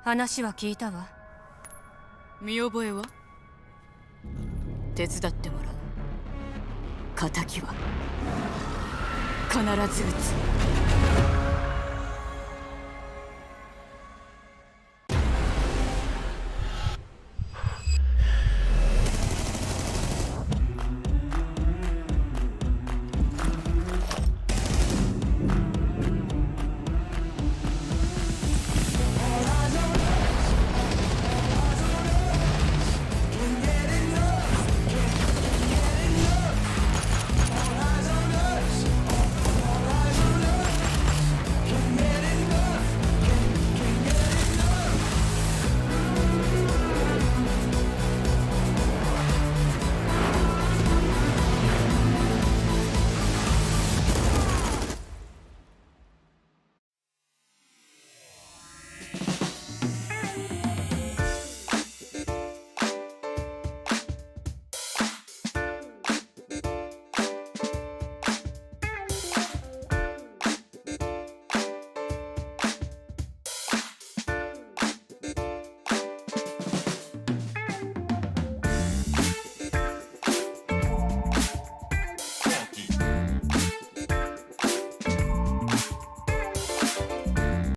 話は聞いたわ。見覚えは？手伝ってもらう。敵は必ず撃つ。